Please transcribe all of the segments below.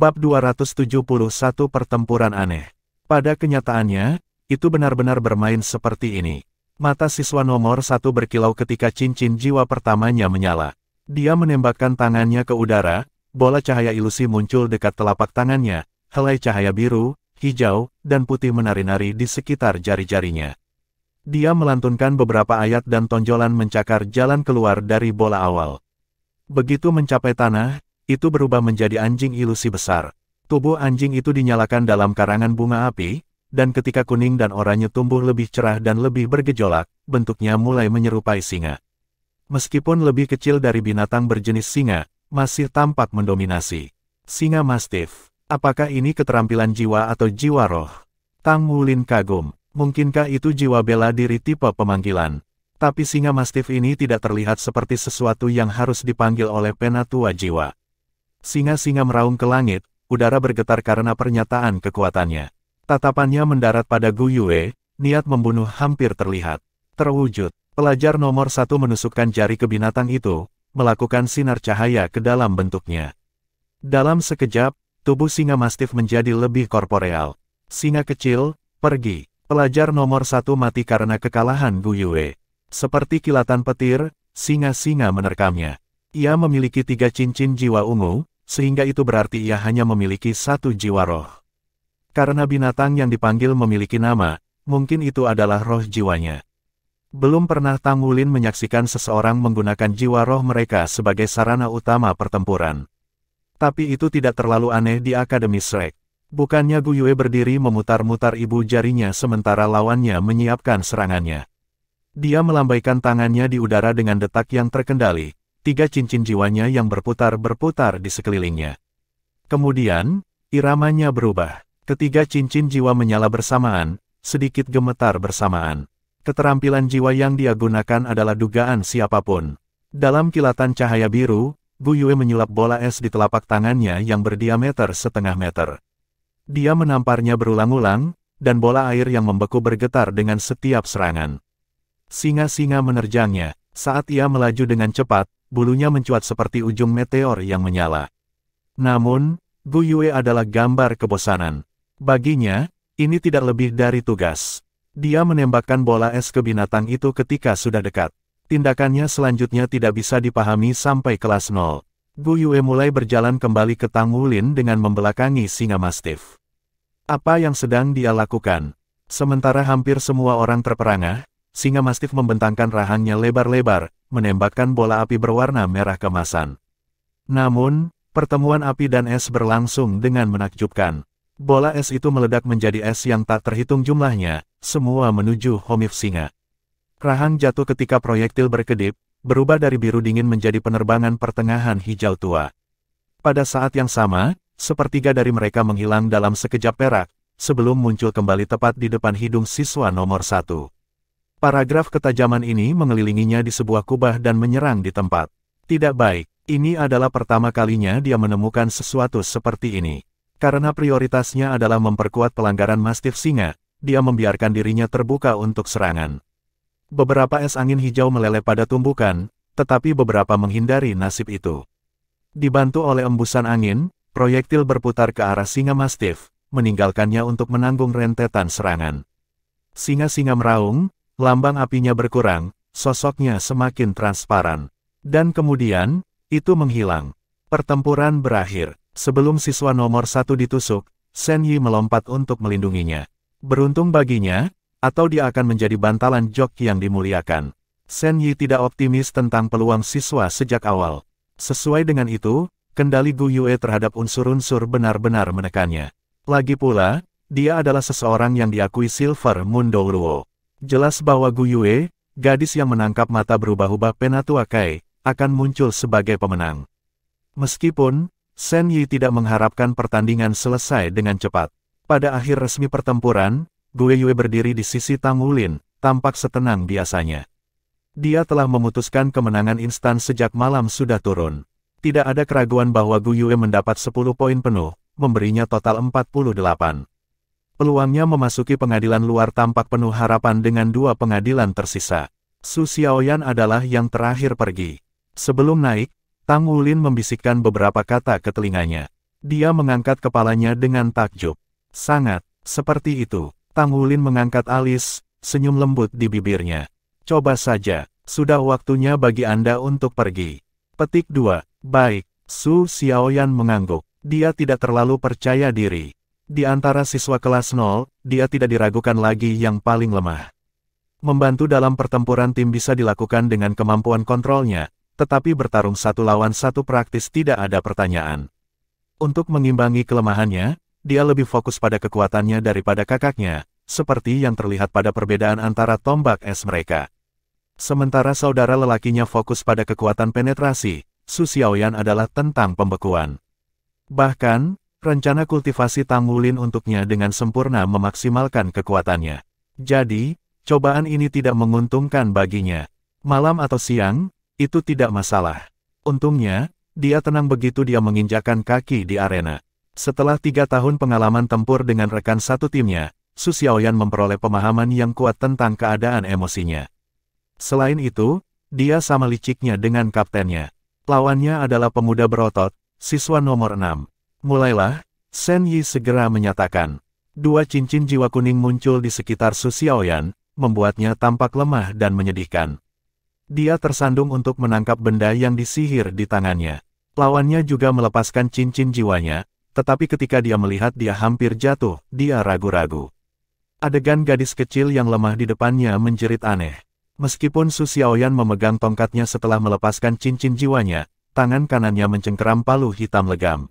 Bab 271 Pertempuran Aneh. Pada kenyataannya, itu benar-benar bermain seperti ini. Mata siswa nomor 1 berkilau ketika cincin jiwa pertamanya menyala. Dia menembakkan tangannya ke udara, bola cahaya ilusi muncul dekat telapak tangannya, helai cahaya biru, hijau, dan putih menari-nari di sekitar jari-jarinya. Dia melantunkan beberapa ayat dan tonjolan mencakar jalan keluar dari bola awal. Begitu mencapai tanah, itu berubah menjadi anjing ilusi besar. Tubuh anjing itu dinyalakan dalam karangan bunga api, dan ketika kuning dan oranye tumbuh lebih cerah dan lebih bergejolak, bentuknya mulai menyerupai singa. Meskipun lebih kecil dari binatang berjenis singa, masih tampak mendominasi. Singa Mastiff. Apakah ini keterampilan jiwa atau jiwa roh? Tang Wulin kagum. Mungkinkah itu jiwa bela diri tipe pemanggilan? Tapi singa Mastiff ini tidak terlihat seperti sesuatu yang harus dipanggil oleh penatua jiwa. Singa-singa meraung ke langit, udara bergetar karena pernyataan kekuatannya. Tatapannya mendarat pada Gu Yue, niat membunuh hampir terlihat. Terwujud, pelajar nomor 1 menusukkan jari ke binatang itu, melakukan sinar cahaya ke dalam bentuknya. Dalam sekejap, tubuh singa Mastiff menjadi lebih korporeal. Singa kecil, pergi. Pelajar nomor 1 mati karena kekalahan Gu Yue. Seperti kilatan petir, singa-singa menerkamnya. Ia memiliki 3 cincin jiwa ungu, sehingga itu berarti ia hanya memiliki 1 jiwa roh. Karena binatang yang dipanggil memiliki nama, mungkin itu adalah roh jiwanya. Belum pernah Tang Wulin menyaksikan seseorang menggunakan jiwa roh mereka sebagai sarana utama pertempuran. Tapi itu tidak terlalu aneh di Akademi Shrek. Bukannya Gu Yue berdiri memutar-mutar ibu jarinya sementara lawannya menyiapkan serangannya. Dia melambaikan tangannya di udara dengan detak yang terkendali. 3 cincin jiwanya yang berputar-berputar di sekelilingnya. Kemudian, iramanya berubah. Ketiga cincin jiwa menyala bersamaan, sedikit gemetar bersamaan. Keterampilan jiwa yang dia gunakan adalah dugaan siapapun. Dalam kilatan cahaya biru, Gu Yue menyulap bola es di telapak tangannya yang berdiameter setengah meter. Dia menamparnya berulang-ulang, dan bola air yang membeku bergetar dengan setiap serangan. Singa-singa menerjangnya. Saat ia melaju dengan cepat, bulunya mencuat seperti ujung meteor yang menyala. Namun, Gu Yue adalah gambar kebosanan. Baginya, ini tidak lebih dari tugas. Dia menembakkan bola es ke binatang itu ketika sudah dekat. Tindakannya selanjutnya tidak bisa dipahami sampai kelas 0. Gu Yue mulai berjalan kembali ke Tang Wulin dengan membelakangi singa Mastiff. Apa yang sedang dia lakukan? Sementara hampir semua orang terperangah, singa Mastiff membentangkan rahangnya lebar-lebar, menembakkan bola api berwarna merah kemasan. Namun, pertemuan api dan es berlangsung dengan menakjubkan. Bola es itu meledak menjadi es yang tak terhitung jumlahnya, semua menuju homif singa. Rahang jatuh ketika proyektil berkedip, berubah dari biru dingin menjadi penerbangan pertengahan hijau tua. Pada saat yang sama, sepertiga dari mereka menghilang dalam sekejap perak, sebelum muncul kembali tepat di depan hidung siswa nomor 1. Paragraf ketajaman ini mengelilinginya di sebuah kubah dan menyerang di tempat. Tidak baik, ini adalah pertama kalinya dia menemukan sesuatu seperti ini. Karena prioritasnya adalah memperkuat pelanggaran Mastiff singa, dia membiarkan dirinya terbuka untuk serangan. Beberapa es angin hijau meleleh pada tumbukan, tetapi beberapa menghindari nasib itu. Dibantu oleh embusan angin, proyektil berputar ke arah singa Mastiff, meninggalkannya untuk menanggung rentetan serangan. Singa-singa meraung, lambang apinya berkurang, sosoknya semakin transparan. Dan kemudian, itu menghilang. Pertempuran berakhir. Sebelum siswa nomor 1 ditusuk, Shen Yi melompat untuk melindunginya. Beruntung baginya, atau dia akan menjadi bantalan jok yang dimuliakan. Shen Yi tidak optimis tentang peluang siswa sejak awal. Sesuai dengan itu, kendali Gu Yue terhadap unsur-unsur benar-benar menekannya. Lagi pula, dia adalah seseorang yang diakui Silver Moon Douruo. Jelas bahwa Gu Yue, gadis yang menangkap mata berubah-ubah penatua Kai, akan muncul sebagai pemenang. Meskipun, Shen Yi tidak mengharapkan pertandingan selesai dengan cepat. Pada akhir resmi pertempuran, Gu Yue berdiri di sisi Tang Wulin, tampak setenang biasanya. Dia telah memutuskan kemenangan instan sejak malam sudah turun. Tidak ada keraguan bahwa Gu Yue mendapat 10 poin penuh, memberinya total 48. Peluangnya memasuki pengadilan luar tampak penuh harapan dengan 2 pengadilan tersisa. Su Xiaoyan adalah yang terakhir pergi. Sebelum naik, Tang Wulin membisikkan beberapa kata ke telinganya. Dia mengangkat kepalanya dengan takjub. Sangat, seperti itu. Tang Wulin mengangkat alis, senyum lembut di bibirnya. Coba saja, sudah waktunya bagi Anda untuk pergi. Petik 2. Baik, Su Xiaoyan mengangguk. Dia tidak terlalu percaya diri. Di antara siswa kelas 0, dia tidak diragukan lagi yang paling lemah. Membantu dalam pertempuran tim bisa dilakukan dengan kemampuan kontrolnya, tetapi bertarung satu lawan satu praktis tidak ada pertanyaan. Untuk mengimbangi kelemahannya, dia lebih fokus pada kekuatannya daripada kakaknya, seperti yang terlihat pada perbedaan antara tombak es mereka. Sementara saudara lelakinya fokus pada kekuatan penetrasi, Su Xiaoyan adalah tentang pembekuan. Bahkan, rencana kultivasi Tang Wulin untuknya dengan sempurna memaksimalkan kekuatannya. Jadi, cobaan ini tidak menguntungkan baginya. Malam atau siang, itu tidak masalah. Untungnya, dia tenang begitu dia menginjakkan kaki di arena. Setelah 3 tahun pengalaman tempur dengan rekan satu timnya, Su Xiaoyan memperoleh pemahaman yang kuat tentang keadaan emosinya. Selain itu, dia sama liciknya dengan kaptennya. Lawannya adalah pemuda berotot, siswa nomor 6. Mulailah, Shen Yi segera menyatakan. 2 cincin jiwa kuning muncul di sekitar Su Xiaoyan, membuatnya tampak lemah dan menyedihkan. Dia tersandung untuk menangkap benda yang disihir di tangannya. Lawannya juga melepaskan cincin jiwanya, tetapi ketika dia melihat dia hampir jatuh, dia ragu-ragu. Adegan gadis kecil yang lemah di depannya menjerit aneh. Meskipun Su Xiaoyan memegang tongkatnya setelah melepaskan cincin jiwanya, tangan kanannya mencengkeram palu hitam legam.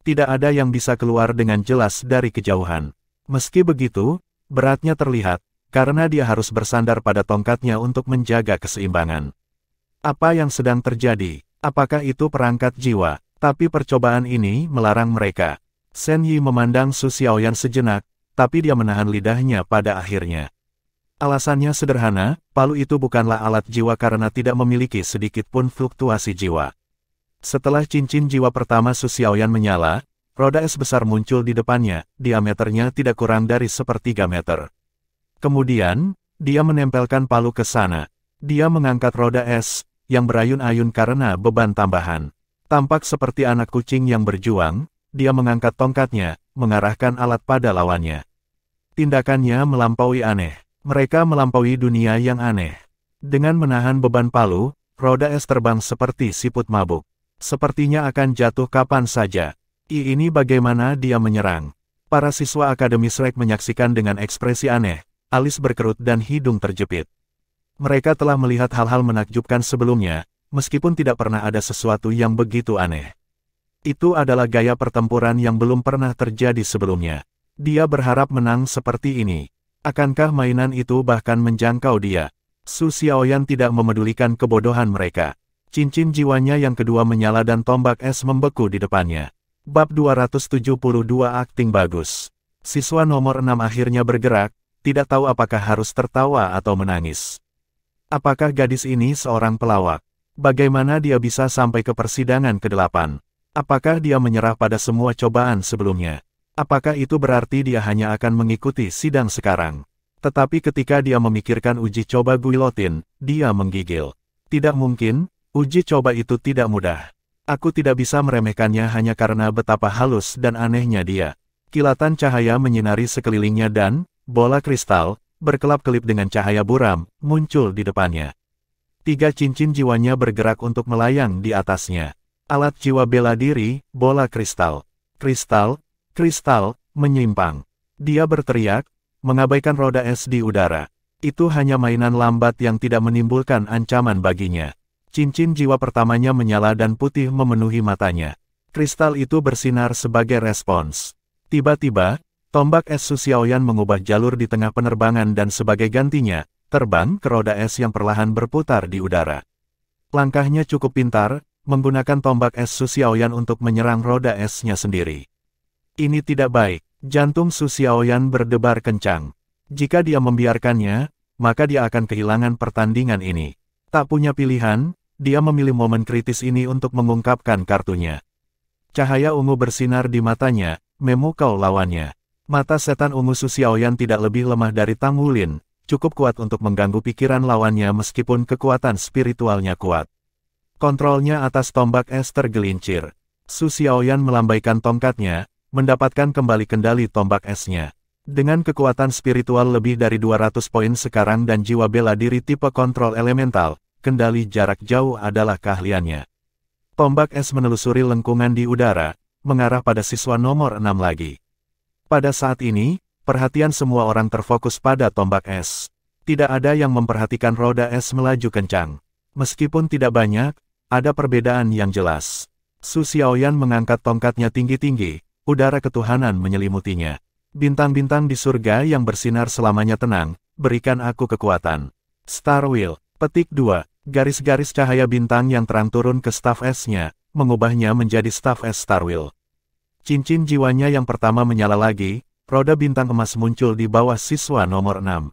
Tidak ada yang bisa keluar dengan jelas dari kejauhan. Meski begitu, beratnya terlihat, karena dia harus bersandar pada tongkatnya untuk menjaga keseimbangan. Apa yang sedang terjadi? Apakah itu perangkat jiwa? Tapi percobaan ini melarang mereka. Shen Yi memandang Su Xiaoyan sejenak, tapi dia menahan lidahnya pada akhirnya. Alasannya sederhana, palu itu bukanlah alat jiwa karena tidak memiliki sedikit pun fluktuasi jiwa. Setelah cincin jiwa pertama Su Xiaoyan menyala, roda es besar muncul di depannya, diameternya tidak kurang dari 1/3 meter. Kemudian, dia menempelkan palu ke sana. Dia mengangkat roda es, yang berayun-ayun karena beban tambahan. Tampak seperti anak kucing yang berjuang, dia mengangkat tongkatnya, mengarahkan alat pada lawannya. Tindakannya melampaui aneh. Mereka melampaui dunia yang aneh. Dengan menahan beban palu, roda es terbang seperti siput mabuk. Sepertinya akan jatuh kapan saja. Ini bagaimana dia menyerang. Para siswa Akademi Shrek menyaksikan dengan ekspresi aneh. Alis berkerut dan hidung terjepit. Mereka telah melihat hal-hal menakjubkan sebelumnya, meskipun tidak pernah ada sesuatu yang begitu aneh. Itu adalah gaya pertempuran yang belum pernah terjadi sebelumnya. Dia berharap menang seperti ini. Akankah mainan itu bahkan menjangkau dia? Su Xiaoyan tidak memedulikan kebodohan mereka. Cincin jiwanya yang kedua menyala dan tombak es membeku di depannya. Bab 272 akting bagus. Siswa nomor 6 akhirnya bergerak, tidak tahu apakah harus tertawa atau menangis. Apakah gadis ini seorang pelawak? Bagaimana dia bisa sampai ke persidangan ke-8? Apakah dia menyerah pada semua cobaan sebelumnya? Apakah itu berarti dia hanya akan mengikuti sidang sekarang? Tetapi ketika dia memikirkan uji coba guillotine, dia menggigil. Tidak mungkin, uji coba itu tidak mudah. Aku tidak bisa meremehkannya hanya karena betapa halus dan anehnya dia. Kilatan cahaya menyinari sekelilingnya dan bola kristal, berkelap-kelip dengan cahaya buram, muncul di depannya. 3 cincin jiwanya bergerak untuk melayang di atasnya. Alat jiwa bela diri, bola kristal. Kristal, kristal, menyimpang. Dia berteriak, mengabaikan roda es di udara. Itu hanya mainan lambat yang tidak menimbulkan ancaman baginya. Cincin jiwa pertamanya menyala dan putih memenuhi matanya. Kristal itu bersinar sebagai respons. Tiba-tiba, tombak es Su Xiaoyan mengubah jalur di tengah penerbangan dan sebagai gantinya, terbang ke roda es yang perlahan berputar di udara. Langkahnya cukup pintar, menggunakan tombak es Su Xiaoyan untuk menyerang roda esnya sendiri. Ini tidak baik, jantung Su Xiaoyan berdebar kencang. Jika dia membiarkannya, maka dia akan kehilangan pertandingan ini. Tak punya pilihan, dia memilih momen kritis ini untuk mengungkapkan kartunya. Cahaya ungu bersinar di matanya, memukau lawannya. Mata setan ungu Su Xiaoyan tidak lebih lemah dari Tang Wulin, cukup kuat untuk mengganggu pikiran lawannya meskipun kekuatan spiritualnya kuat. Kontrolnya atas tombak es tergelincir. Su Xiaoyan melambaikan tongkatnya, mendapatkan kembali kendali tombak esnya. Dengan kekuatan spiritual lebih dari 200 poin sekarang dan jiwa bela diri tipe kontrol elemental, kendali jarak jauh adalah keahliannya. Tombak es menelusuri lengkungan di udara, mengarah pada siswa nomor 6 lagi. Pada saat ini, perhatian semua orang terfokus pada tombak es. Tidak ada yang memperhatikan roda es melaju kencang. Meskipun tidak banyak, ada perbedaan yang jelas. Su Xiaoyan mengangkat tongkatnya tinggi-tinggi, udara ketuhanan menyelimutinya. Bintang-bintang di surga yang bersinar selamanya tenang, berikan aku kekuatan. Star Wheel, petik 2, garis-garis cahaya bintang yang terang turun ke staf esnya, mengubahnya menjadi staf es Star Wheel. Cincin jiwanya yang pertama menyala lagi, roda bintang emas muncul di bawah siswa nomor 6.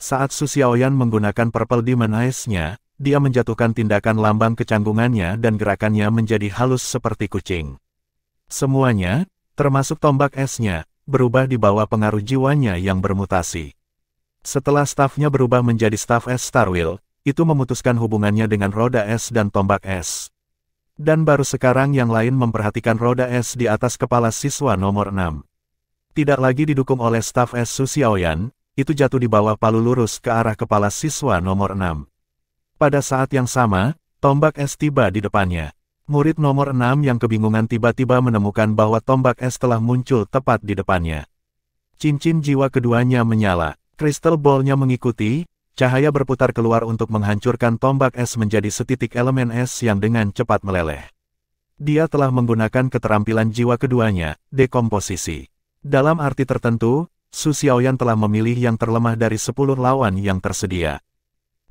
Saat Su Xiaoyan menggunakan Purple Demon Eyes-nya, dia menjatuhkan tindakan lambang kecanggungannya dan gerakannya menjadi halus seperti kucing. Semuanya, termasuk tombak esnya, berubah di bawah pengaruh jiwanya yang bermutasi. Setelah stafnya berubah menjadi staf es Star Wheel, itu memutuskan hubungannya dengan roda es dan tombak es. Dan baru sekarang yang lain memperhatikan roda es di atas kepala siswa nomor 6. Tidak lagi didukung oleh staf es Su Xiaoyan, itu jatuh di bawah palu lurus ke arah kepala siswa nomor 6. Pada saat yang sama, tombak es tiba di depannya. Murid nomor 6 yang kebingungan tiba-tiba menemukan bahwa tombak es telah muncul tepat di depannya. Cincin jiwa keduanya menyala, kristal ball-nya mengikuti, cahaya berputar keluar untuk menghancurkan tombak es menjadi setitik elemen es yang dengan cepat meleleh. Dia telah menggunakan keterampilan jiwa keduanya, dekomposisi. Dalam arti tertentu, Su Xiaoyan telah memilih yang terlemah dari 10 lawan yang tersedia.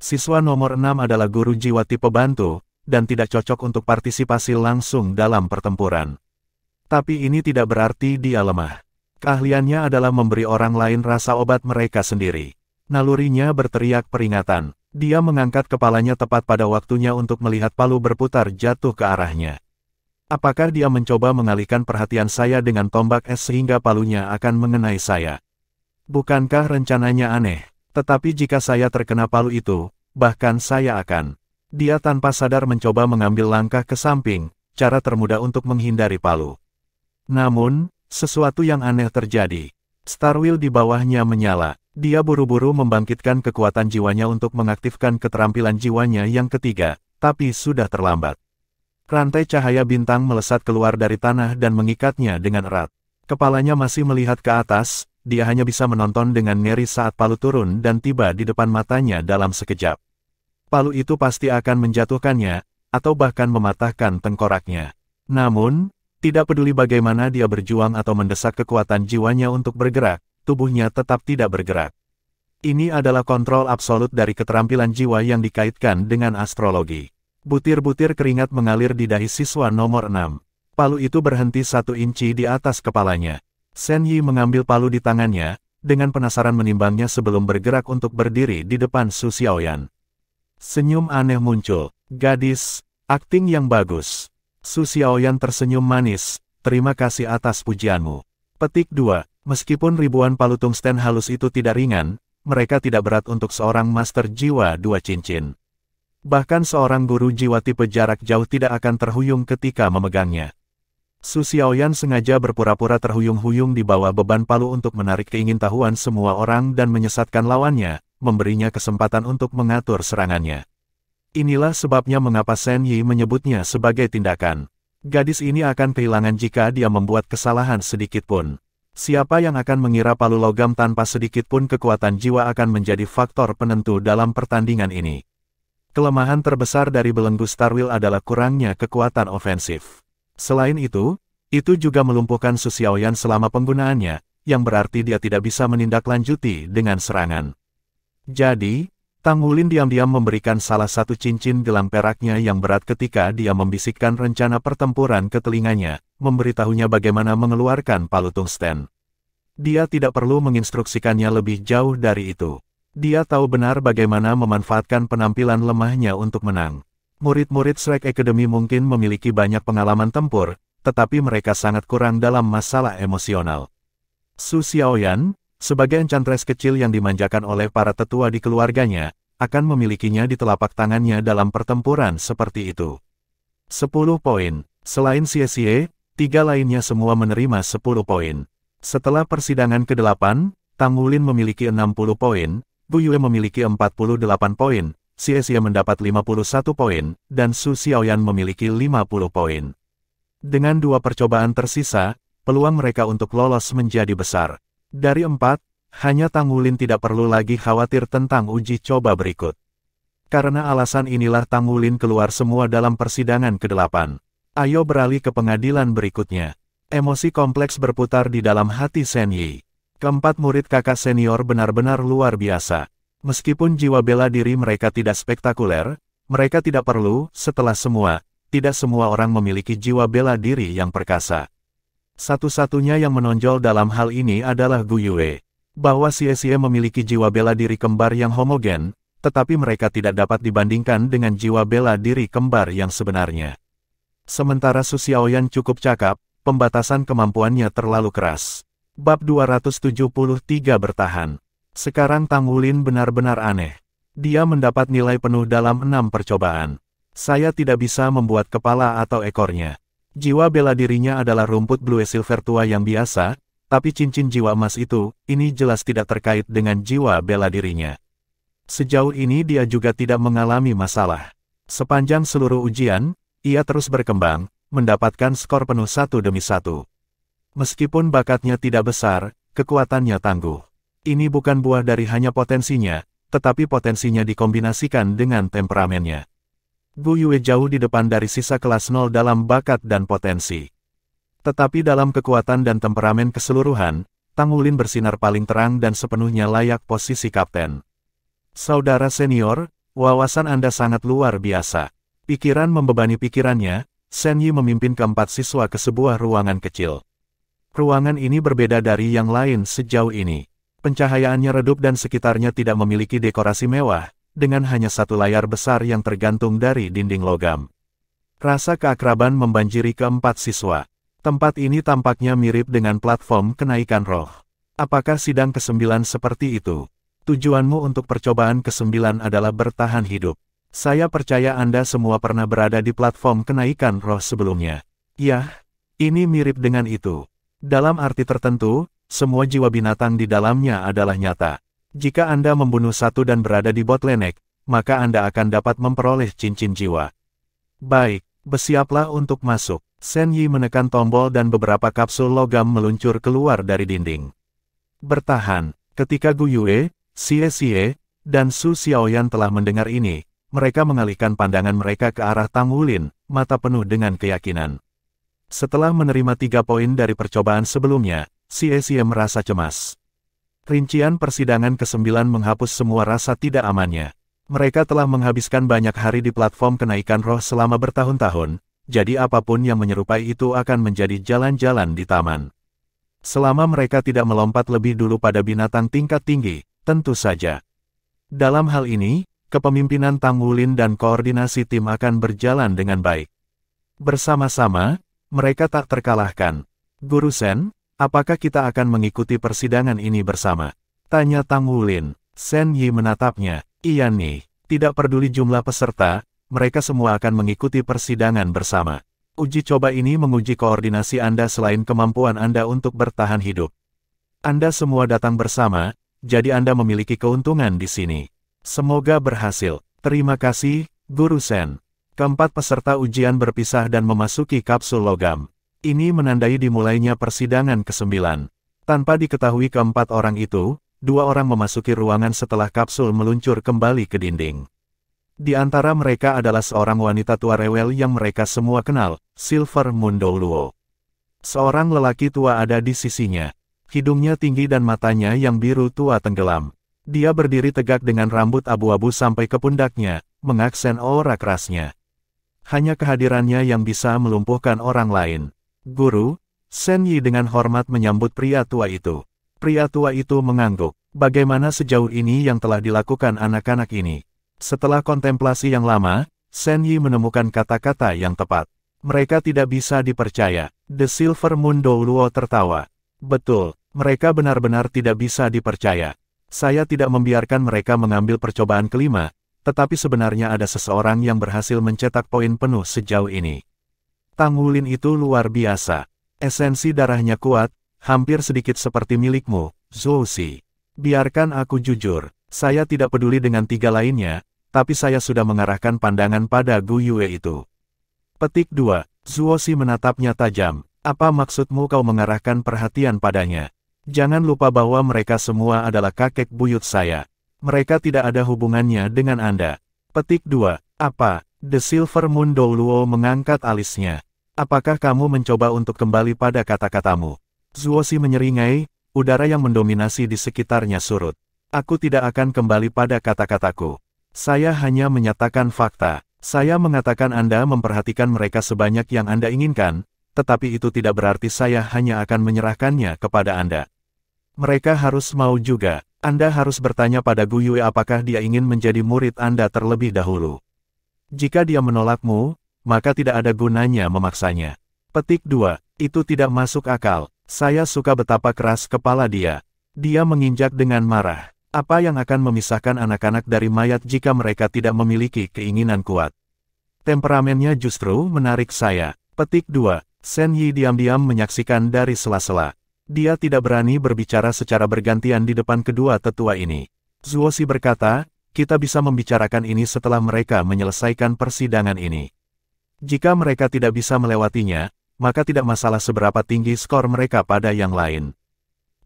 Siswa nomor 6 adalah guru jiwa tipe bantu, dan tidak cocok untuk partisipasi langsung dalam pertempuran. Tapi ini tidak berarti dia lemah. Keahliannya adalah memberi orang lain rasa obat mereka sendiri. Nalurinya berteriak peringatan. Dia mengangkat kepalanya tepat pada waktunya untuk melihat palu berputar jatuh ke arahnya. Apakah dia mencoba mengalihkan perhatian saya dengan tombak es sehingga palunya akan mengenai saya? Bukankah rencananya aneh? Tetapi jika saya terkena palu itu, bahkan saya akan... Dia tanpa sadar mencoba mengambil langkah ke samping, cara termudah untuk menghindari palu. Namun, sesuatu yang aneh terjadi. Star Wheel di bawahnya menyala. Dia buru-buru membangkitkan kekuatan jiwanya untuk mengaktifkan keterampilan jiwanya yang ketiga, tapi sudah terlambat. Rantai cahaya bintang melesat keluar dari tanah dan mengikatnya dengan erat. Kepalanya masih melihat ke atas, dia hanya bisa menonton dengan ngeri saat palu turun dan tiba di depan matanya dalam sekejap. Palu itu pasti akan menjatuhkannya, atau bahkan mematahkan tengkoraknya. Namun, tidak peduli bagaimana dia berjuang atau mendesak kekuatan jiwanya untuk bergerak, tubuhnya tetap tidak bergerak. Ini adalah kontrol absolut dari keterampilan jiwa yang dikaitkan dengan astrologi. Butir-butir keringat mengalir di dahi siswa nomor 6. Palu itu berhenti 1 inci di atas kepalanya. Shen Yi mengambil palu di tangannya, dengan penasaran menimbangnya sebelum bergerak untuk berdiri di depan Su Xiaoyan. Senyum aneh muncul. Gadis, akting yang bagus. Su Xiaoyan tersenyum manis, terima kasih atas pujianmu. Petik 2, meskipun ribuan palu tungsten halus itu tidak ringan, mereka tidak berat untuk seorang master jiwa 2 cincin. Bahkan seorang guru jiwa tipe jarak jauh tidak akan terhuyung ketika memegangnya. Su Xiaoyan sengaja berpura-pura terhuyung-huyung di bawah beban palu untuk menarik keingintahuan semua orang dan menyesatkan lawannya, memberinya kesempatan untuk mengatur serangannya. Inilah sebabnya mengapa Shen Yi menyebutnya sebagai tindakan. Gadis ini akan kehilangan jika dia membuat kesalahan sedikit pun. Siapa yang akan mengira palu logam tanpa sedikit pun kekuatan jiwa akan menjadi faktor penentu dalam pertandingan ini. Kelemahan terbesar dari belenggu Star Wheel adalah kurangnya kekuatan ofensif. Selain itu juga melumpuhkan Su Xiaoyan selama penggunaannya, yang berarti dia tidak bisa menindaklanjuti dengan serangan. Jadi, Tang Wulin diam-diam memberikan salah satu cincin gelang peraknya yang berat ketika dia membisikkan rencana pertempuran ke telinganya, memberitahunya bagaimana mengeluarkan palu tungsten. Dia tidak perlu menginstruksikannya lebih jauh dari itu. Dia tahu benar bagaimana memanfaatkan penampilan lemahnya untuk menang. Murid-murid Shrek Academy mungkin memiliki banyak pengalaman tempur, tetapi mereka sangat kurang dalam masalah emosional. Su Xiaoyan, sebagai enchantress kecil yang dimanjakan oleh para tetua di keluarganya, akan memilikinya di telapak tangannya dalam pertempuran seperti itu. 10 poin. Selain Xie, 3 lainnya semua menerima 10 poin. Setelah persidangan ke-8, Tang Wulin memiliki 60 poin, Gu Yue memiliki 48 poin, Xie mendapat 51 poin, dan Su Xiaoyan memiliki 50 poin. Dengan 2 percobaan tersisa, peluang mereka untuk lolos menjadi besar. Dari 4, hanya Tang Wulin tidak perlu lagi khawatir tentang uji coba berikut. Karena alasan inilah Tang Wulin keluar semua dalam persidangan ke-8. Ayo beralih ke pengadilan berikutnya. Emosi kompleks berputar di dalam hati Shen Yi. Keempat murid kakak senior benar-benar luar biasa. Meskipun jiwa bela diri mereka tidak spektakuler, mereka tidak perlu, tidak semua orang memiliki jiwa bela diri yang perkasa. Satu-satunya yang menonjol dalam hal ini adalah Gu Yue. Bahwa Xie memiliki jiwa bela diri kembar yang homogen, tetapi mereka tidak dapat dibandingkan dengan jiwa bela diri kembar yang sebenarnya. Sementara Su Xiaoyan cukup cakap, pembatasan kemampuannya terlalu keras. Bab 273 bertahan. Sekarang Tang Wulin benar-benar aneh. Dia mendapat nilai penuh dalam 6 percobaan. Saya tidak bisa membuat kepala atau ekornya. Jiwa bela dirinya adalah rumput blue silver tua yang biasa, tapi cincin jiwa emas itu, ini jelas tidak terkait dengan jiwa bela dirinya. Sejauh ini dia juga tidak mengalami masalah. Sepanjang seluruh ujian, ia terus berkembang, mendapatkan skor penuh 1 demi 1. Meskipun bakatnya tidak besar, kekuatannya tangguh. Ini bukan buah dari hanya potensinya, tetapi potensinya dikombinasikan dengan temperamennya. Gu Yue jauh di depan dari sisa kelas 0 dalam bakat dan potensi. Tetapi dalam kekuatan dan temperamen keseluruhan, Tang Wulin bersinar paling terang dan sepenuhnya layak posisi kapten. Saudara senior, wawasan Anda sangat luar biasa. Pikiran membebani pikirannya, Shen Yi memimpin keempat siswa ke sebuah ruangan kecil. Ruangan ini berbeda dari yang lain sejauh ini. Pencahayaannya redup dan sekitarnya tidak memiliki dekorasi mewah, dengan hanya satu layar besar yang tergantung dari dinding logam. Rasa keakraban membanjiri keempat siswa. Tempat ini tampaknya mirip dengan platform kenaikan roh. Apakah sidang ke-9 seperti itu? Tujuanmu untuk percobaan ke-9 adalah bertahan hidup. Saya percaya Anda semua pernah berada di platform kenaikan roh sebelumnya. Yah, ini mirip dengan itu. Dalam arti tertentu, semua jiwa binatang di dalamnya adalah nyata. Jika Anda membunuh satu dan berada di bottleneck, maka Anda akan dapat memperoleh cincin jiwa. Baik, bersiaplah untuk masuk. Shen Yi menekan tombol dan beberapa kapsul logam meluncur keluar dari dinding. Bertahan, ketika Gu Yue, Xie, dan Su Xiaoyan telah mendengar ini, mereka mengalihkan pandangan mereka ke arah Tang Wulin, mata penuh dengan keyakinan. Setelah menerima 3 poin dari percobaan sebelumnya, Xie merasa cemas. Rincian persidangan ke-9 menghapus semua rasa tidak amannya. Mereka telah menghabiskan banyak hari di platform kenaikan roh selama bertahun-tahun, jadi apapun yang menyerupai itu akan menjadi jalan-jalan di taman. Selama mereka tidak melompat lebih dulu pada binatang tingkat tinggi, tentu saja. Dalam hal ini, kepemimpinan Tang Wulin dan koordinasi tim akan berjalan dengan baik. Bersama-sama, mereka tak terkalahkan. Guru Shen, apakah kita akan mengikuti persidangan ini bersama? Tanya Tang Wulin. Shen Yi menatapnya. Iya nih, tidak peduli jumlah peserta, mereka semua akan mengikuti persidangan bersama. Uji coba ini menguji koordinasi Anda selain kemampuan Anda untuk bertahan hidup. Anda semua datang bersama, jadi Anda memiliki keuntungan di sini. Semoga berhasil. Terima kasih, Guru Shen. Keempat peserta ujian berpisah dan memasuki kapsul logam. Ini menandai dimulainya persidangan ke-9. Tanpa diketahui keempat orang itu, 2 orang memasuki ruangan setelah kapsul meluncur kembali ke dinding. Di antara mereka adalah seorang wanita tua rewel yang mereka semua kenal, Silver Moon Luo. Seorang lelaki tua ada di sisinya. Hidungnya tinggi dan matanya yang biru tua tenggelam. Dia berdiri tegak dengan rambut abu-abu sampai ke pundaknya, mengaksen aura kerasnya. Hanya kehadirannya yang bisa melumpuhkan orang lain. Guru, Shen Yi dengan hormat menyambut pria tua itu. Pria tua itu mengangguk. Bagaimana sejauh ini yang telah dilakukan anak-anak ini? Setelah kontemplasi yang lama, Shen Yi menemukan kata-kata yang tepat. Mereka tidak bisa dipercaya. The Silver Moon Luo tertawa. Betul, mereka benar-benar tidak bisa dipercaya. Saya tidak membiarkan mereka mengambil percobaan kelima, tetapi sebenarnya ada seseorang yang berhasil mencetak poin penuh sejauh ini. Tang Wulin itu luar biasa. Esensi darahnya kuat, hampir sedikit seperti milikmu, Zhou Si. Biarkan aku jujur, saya tidak peduli dengan tiga lainnya, tapi saya sudah mengarahkan pandangan pada Gu Yue itu. Petik 2. Zhou Si menatapnya tajam. Apa maksudmu kau mengarahkan perhatian padanya? Jangan lupa bahwa mereka semua adalah kakek buyut saya. Mereka tidak ada hubungannya dengan Anda. Petik 2. Apa? The Silver Moon Dou Luo mengangkat alisnya. Apakah kamu mencoba untuk kembali pada kata-katamu? Zhou Si menyeringai, udara yang mendominasi di sekitarnya surut. Aku tidak akan kembali pada kata-kataku. Saya hanya menyatakan fakta. Saya mengatakan Anda memperhatikan mereka sebanyak yang Anda inginkan, tetapi itu tidak berarti saya hanya akan menyerahkannya kepada Anda. Mereka harus mau juga. Anda harus bertanya pada Gu Yue apakah dia ingin menjadi murid Anda terlebih dahulu. Jika dia menolakmu, maka tidak ada gunanya memaksanya. Petik 2. Itu tidak masuk akal. Saya suka betapa keras kepala dia. Dia menginjak dengan marah. Apa yang akan memisahkan anak-anak dari mayat jika mereka tidak memiliki keinginan kuat? Temperamennya justru menarik saya. Petik 2. Shen Yi diam-diam menyaksikan dari sela-sela. Dia tidak berani berbicara secara bergantian di depan kedua tetua ini. Zhou Si berkata, kita bisa membicarakan ini setelah mereka menyelesaikan persidangan ini. Jika mereka tidak bisa melewatinya, maka tidak masalah seberapa tinggi skor mereka pada yang lain.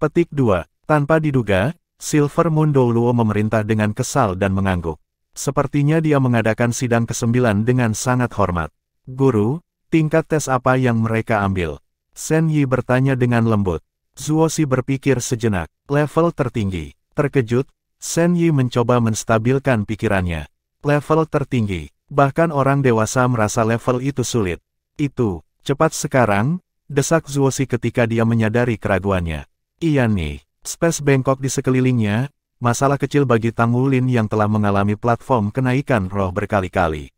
Petik 2. Tanpa diduga, Silver Moon Dou Luo memerintah dengan kesal dan mengangguk. Sepertinya dia mengadakan sidang ke-9 dengan sangat hormat. Guru, tingkat tes apa yang mereka ambil? Shen Yi bertanya dengan lembut. Zhou Si berpikir sejenak. Level tertinggi. Terkejut, Shen Yi mencoba menstabilkan pikirannya. Level tertinggi. Bahkan orang dewasa merasa level itu sulit. Itu, cepat sekarang, desak Zhou Si ketika dia menyadari keraguannya. Iya nih, space bengkok di sekelilingnya, masalah kecil bagi Tang Wulin yang telah mengalami platform kenaikan roh berkali-kali.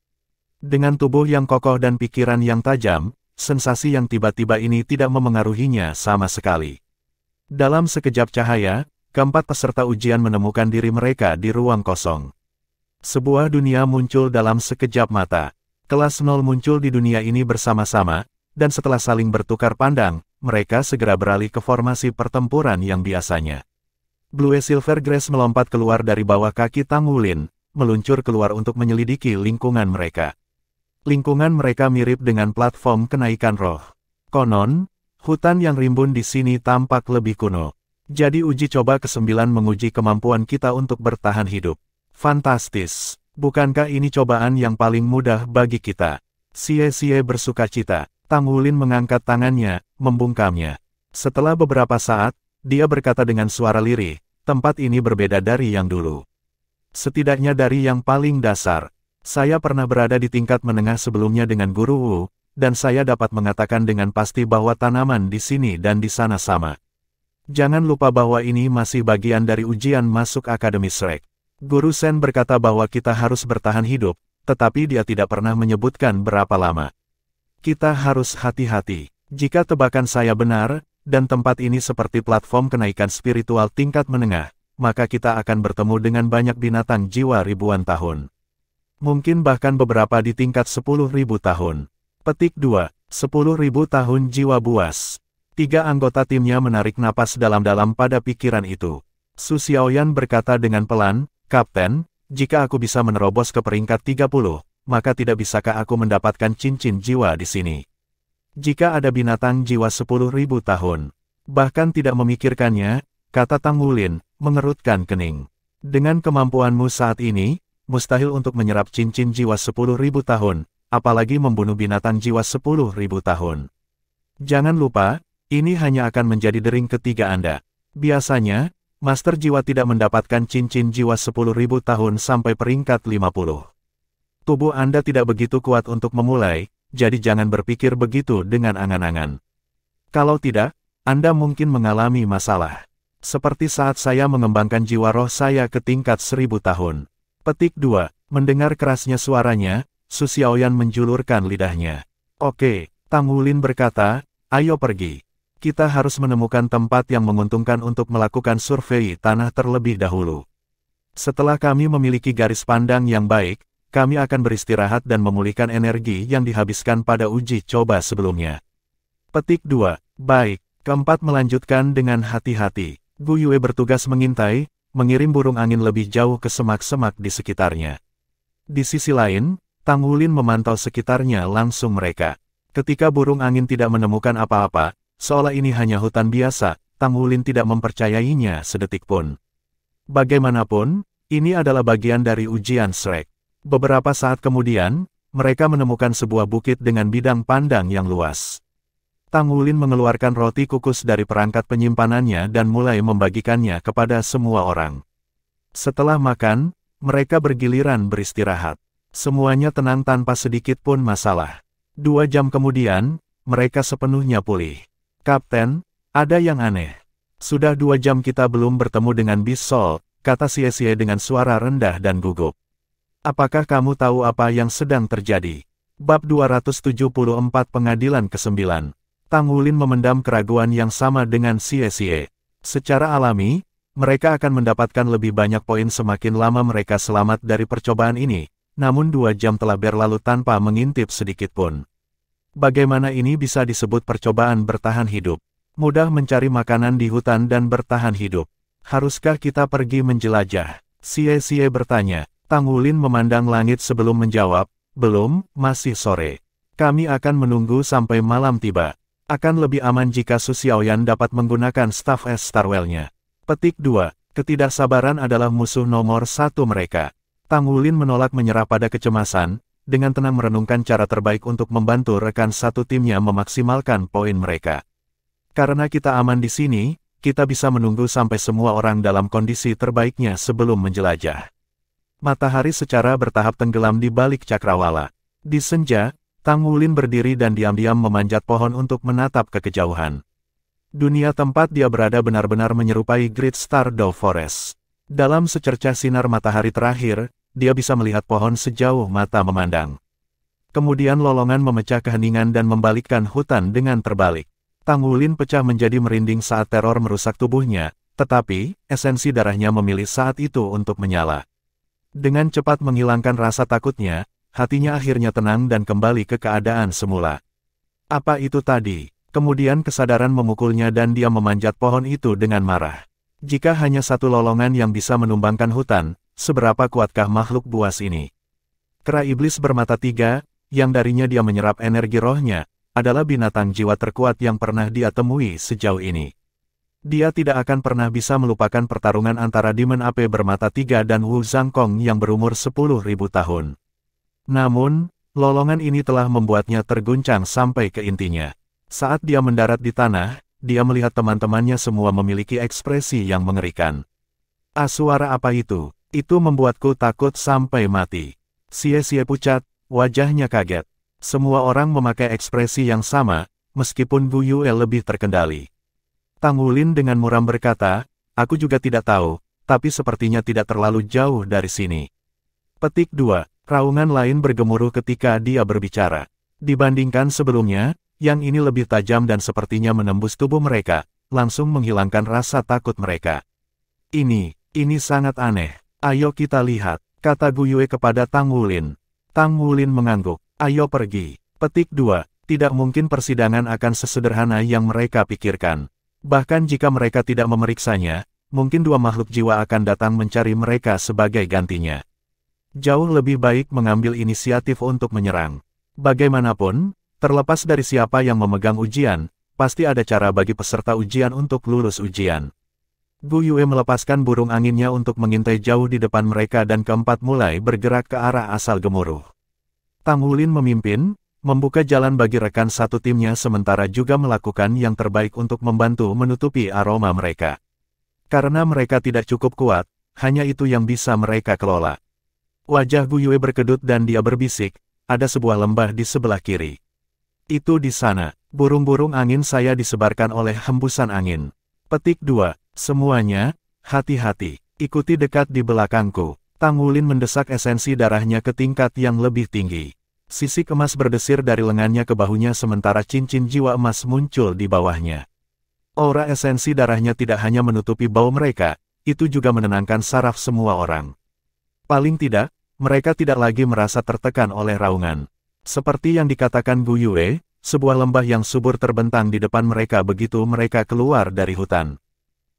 Dengan tubuh yang kokoh dan pikiran yang tajam, sensasi yang tiba-tiba ini tidak memengaruhinya sama sekali. Dalam sekejap cahaya, keempat peserta ujian menemukan diri mereka di ruang kosong. Sebuah dunia muncul dalam sekejap mata. Kelas 0 muncul di dunia ini bersama-sama, dan setelah saling bertukar pandang, mereka segera beralih ke formasi pertempuran yang biasanya. Blue Silvergrass melompat keluar dari bawah kaki Tang Wulin, meluncur keluar untuk menyelidiki lingkungan mereka. Lingkungan mereka mirip dengan platform kenaikan roh. Konon, hutan yang rimbun di sini tampak lebih kuno. Jadi uji coba ke-9 menguji kemampuan kita untuk bertahan hidup. Fantastis. Bukankah ini cobaan yang paling mudah bagi kita? Sie bersukacita. Tang Wulin mengangkat tangannya, membungkamnya. Setelah beberapa saat, dia berkata dengan suara lirih, tempat ini berbeda dari yang dulu. Setidaknya dari yang paling dasar. Saya pernah berada di tingkat menengah sebelumnya dengan Guru Wu, dan saya dapat mengatakan dengan pasti bahwa tanaman di sini dan di sana sama. Jangan lupa bahwa ini masih bagian dari ujian masuk Akademi Shrek. Guru Shen berkata bahwa kita harus bertahan hidup, tetapi dia tidak pernah menyebutkan berapa lama. Kita harus hati-hati. Jika tebakan saya benar, dan tempat ini seperti platform kenaikan spiritual tingkat menengah, maka kita akan bertemu dengan banyak binatang jiwa ribuan tahun. Mungkin bahkan beberapa di tingkat 10.000 tahun. Petik 2. 10.000 tahun jiwa buas. 3 anggota timnya menarik napas dalam-dalam pada pikiran itu. Su Xiaoyan berkata dengan pelan, Kapten, jika aku bisa menerobos ke peringkat 30, maka tidak bisakah aku mendapatkan cincin jiwa di sini? Jika ada binatang jiwa 10.000 tahun, bahkan tidak memikirkannya, kata Tang Wulin, mengerutkan kening. Dengan kemampuanmu saat ini, mustahil untuk menyerap cincin jiwa 10.000 tahun, apalagi membunuh binatang jiwa 10.000 tahun. Jangan lupa, ini hanya akan menjadi dering ketiga Anda. Biasanya, Master Jiwa tidak mendapatkan cincin jiwa 10.000 tahun sampai peringkat 50. Tubuh Anda tidak begitu kuat untuk memulai, jadi jangan berpikir begitu dengan angan-angan. Kalau tidak, Anda mungkin mengalami masalah. Seperti saat saya mengembangkan jiwa roh saya ke tingkat 1000 tahun. Petik 2. Mendengar kerasnya suaranya, Su Xiaoyan menjulurkan lidahnya. Oke, Tang Wulin berkata, ayo pergi. Kita harus menemukan tempat yang menguntungkan untuk melakukan survei tanah terlebih dahulu. Setelah kami memiliki garis pandang yang baik, kami akan beristirahat dan memulihkan energi yang dihabiskan pada uji coba sebelumnya. Petik 2. Baik. Keempat melanjutkan dengan hati-hati. Gu Yue bertugas mengintai, mengirim burung angin lebih jauh ke semak-semak di sekitarnya. Di sisi lain, Tang Wulin memantau sekitarnya langsung mereka. Ketika burung angin tidak menemukan apa-apa, seolah ini hanya hutan biasa, Tang Wulin tidak mempercayainya sedetik pun. Bagaimanapun, ini adalah bagian dari ujian Shrek. Beberapa saat kemudian, mereka menemukan sebuah bukit dengan bidang pandang yang luas. Tang Wulin mengeluarkan roti kukus dari perangkat penyimpanannya dan mulai membagikannya kepada semua orang. Setelah makan, mereka bergiliran beristirahat. Semuanya tenang tanpa sedikit pun masalah. 2 jam kemudian, mereka sepenuhnya pulih. Kapten, ada yang aneh. Sudah 2 jam kita belum bertemu dengan Beast Soul, kata Xie dengan suara rendah dan gugup. Apakah kamu tahu apa yang sedang terjadi? Bab 274 Pengadilan ke-9. Tang Wulin memendam keraguan yang sama dengan Xie. Secara alami, mereka akan mendapatkan lebih banyak poin semakin lama mereka selamat dari percobaan ini, namun 2 jam telah berlalu tanpa mengintip sedikit pun. Bagaimana ini bisa disebut percobaan bertahan hidup? Mudah mencari makanan di hutan dan bertahan hidup. Haruskah kita pergi menjelajah? Xie bertanya. Tang Wulin memandang langit sebelum menjawab, belum, masih sore. Kami akan menunggu sampai malam tiba. Akan lebih aman jika Su Xiaoyan dapat menggunakan staf es Starwell-nya. Petik 2. Ketidaksabaran adalah musuh nomor 1 mereka. Tang Wulin menolak menyerah pada kecemasan, dengan tenang merenungkan cara terbaik untuk membantu rekan satu timnya memaksimalkan poin mereka. Karena kita aman di sini, kita bisa menunggu sampai semua orang dalam kondisi terbaiknya sebelum menjelajah. Matahari secara bertahap tenggelam di balik cakrawala. Di senja, Tang Wulin berdiri dan diam-diam memanjat pohon untuk menatap ke kejauhan. Dunia tempat dia berada benar-benar menyerupai Great Stardew Forest. Dalam secercah sinar matahari terakhir, dia bisa melihat pohon sejauh mata memandang. Kemudian lolongan memecah keheningan dan membalikkan hutan dengan terbalik. Tang Wulin pecah menjadi merinding saat teror merusak tubuhnya, tetapi, esensi darahnya memilih saat itu untuk menyala. Dengan cepat menghilangkan rasa takutnya, hatinya akhirnya tenang dan kembali ke keadaan semula. Apa itu tadi? Kemudian kesadaran memukulnya dan dia memanjat pohon itu dengan marah. Jika hanya satu lolongan yang bisa menumbangkan hutan, seberapa kuatkah makhluk buas ini? Kera iblis bermata 3, yang darinya dia menyerap energi rohnya, adalah binatang jiwa terkuat yang pernah dia temui sejauh ini. Dia tidak akan pernah bisa melupakan pertarungan antara Demon Ape bermata 3 dan Wu Zhangkong yang berumur 10.000 tahun. Namun, lolongan ini telah membuatnya terguncang sampai ke intinya. Saat dia mendarat di tanah, dia melihat teman-temannya semua memiliki ekspresi yang mengerikan. Suara apa itu? Itu membuatku takut sampai mati. Xie pucat, wajahnya kaget. Semua orang memakai ekspresi yang sama, meskipun Gu Yue lebih terkendali. Tang Wulin dengan muram berkata, aku juga tidak tahu, tapi sepertinya tidak terlalu jauh dari sini. Petik 2. Raungan lain bergemuruh ketika dia berbicara. Dibandingkan sebelumnya, yang ini lebih tajam dan sepertinya menembus tubuh mereka, langsung menghilangkan rasa takut mereka. Ini sangat aneh. Ayo kita lihat, kata Gu Yue kepada Tang Wulin. Tang Wulin mengangguk. Ayo pergi. Petik 2. Tidak mungkin persidangan akan sesederhana yang mereka pikirkan. Bahkan jika mereka tidak memeriksanya, mungkin 2 makhluk jiwa akan datang mencari mereka sebagai gantinya. Jauh lebih baik mengambil inisiatif untuk menyerang. Bagaimanapun, terlepas dari siapa yang memegang ujian, pasti ada cara bagi peserta ujian untuk lulus ujian. Gu Yue melepaskan burung anginnya untuk mengintai jauh di depan mereka dan keempat mulai bergerak ke arah asal gemuruh. Tang Wulin memimpin, membuka jalan bagi rekan satu timnya sementara juga melakukan yang terbaik untuk membantu menutupi aroma mereka. Karena mereka tidak cukup kuat, hanya itu yang bisa mereka kelola. Wajah Gu Yue berkedut dan dia berbisik, ada sebuah lembah di sebelah kiri. Itu di sana, burung-burung angin saya disebarkan oleh hembusan angin. Petik 2. Semuanya, hati-hati, ikuti dekat di belakangku. Tang Wulin mendesak esensi darahnya ke tingkat yang lebih tinggi. Sisik emas berdesir dari lengannya ke bahunya sementara cincin jiwa emas muncul di bawahnya. Aura esensi darahnya tidak hanya menutupi bau mereka, itu juga menenangkan saraf semua orang. Paling tidak, Mereka tidak lagi merasa tertekan oleh raungan. Seperti yang dikatakan Gu Yue, sebuah lembah yang subur terbentang di depan mereka begitu mereka keluar dari hutan.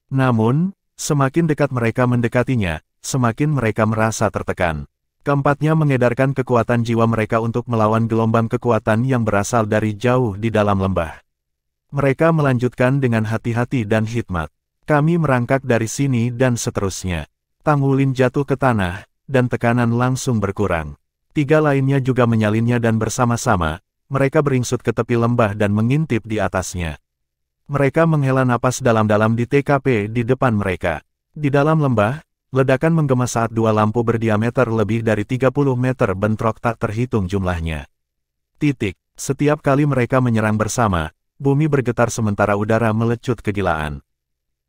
Namun, semakin dekat mereka mendekatinya, semakin mereka merasa tertekan. Keempatnya mengedarkan kekuatan jiwa mereka untuk melawan gelombang kekuatan yang berasal dari jauh di dalam lembah. Mereka melanjutkan dengan hati-hati dan hikmat. Kami merangkak dari sini dan seterusnya. Tang Wulin jatuh ke tanah, dan tekanan langsung berkurang. Tiga lainnya juga menyalinnya dan bersama-sama, mereka beringsut ke tepi lembah dan mengintip di atasnya. Mereka menghela napas dalam-dalam di TKP di depan mereka. Di dalam lembah, ledakan menggema saat dua lampu berdiameter lebih dari 30 meter bentrok tak terhitung jumlahnya. Setiap kali mereka menyerang bersama, bumi bergetar sementara udara melecut kegilaan.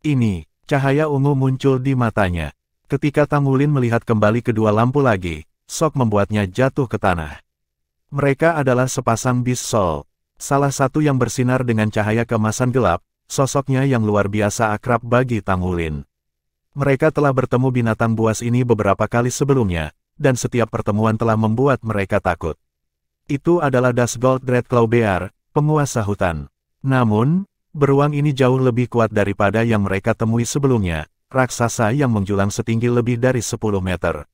Ini, cahaya ungu muncul di matanya. Ketika Tang Wulin melihat kembali kedua lampu lagi, shock membuatnya jatuh ke tanah. Mereka adalah sepasang Beast Soul. Salah satu yang bersinar dengan cahaya keemasan gelap, sosoknya yang luar biasa akrab bagi Tang Wulin. Mereka telah bertemu binatang buas ini beberapa kali sebelumnya, dan setiap pertemuan telah membuat mereka takut. Itu adalah Dusgold Dreadclaw Bear, penguasa hutan. Namun, beruang ini jauh lebih kuat daripada yang mereka temui sebelumnya, raksasa yang menjulang setinggi lebih dari 10 meter.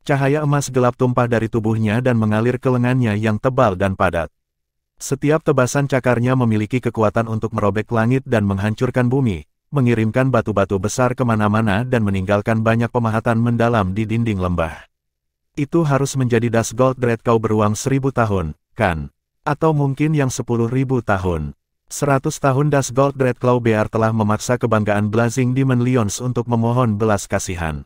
Cahaya emas gelap tumpah dari tubuhnya dan mengalir ke lengannya yang tebal dan padat. Setiap tebasan cakarnya memiliki kekuatan untuk merobek langit dan menghancurkan bumi, mengirimkan batu-batu besar kemana-mana dan meninggalkan banyak pemahatan mendalam di dinding lembah. Itu harus menjadi Dusgold Dreadclaw beruang 1000 tahun, kan? Atau mungkin yang 10.000 tahun. 100 tahun Dusgold Dreadclaw Bear telah memaksa kebanggaan Blazing Demon Lions untuk memohon belas kasihan.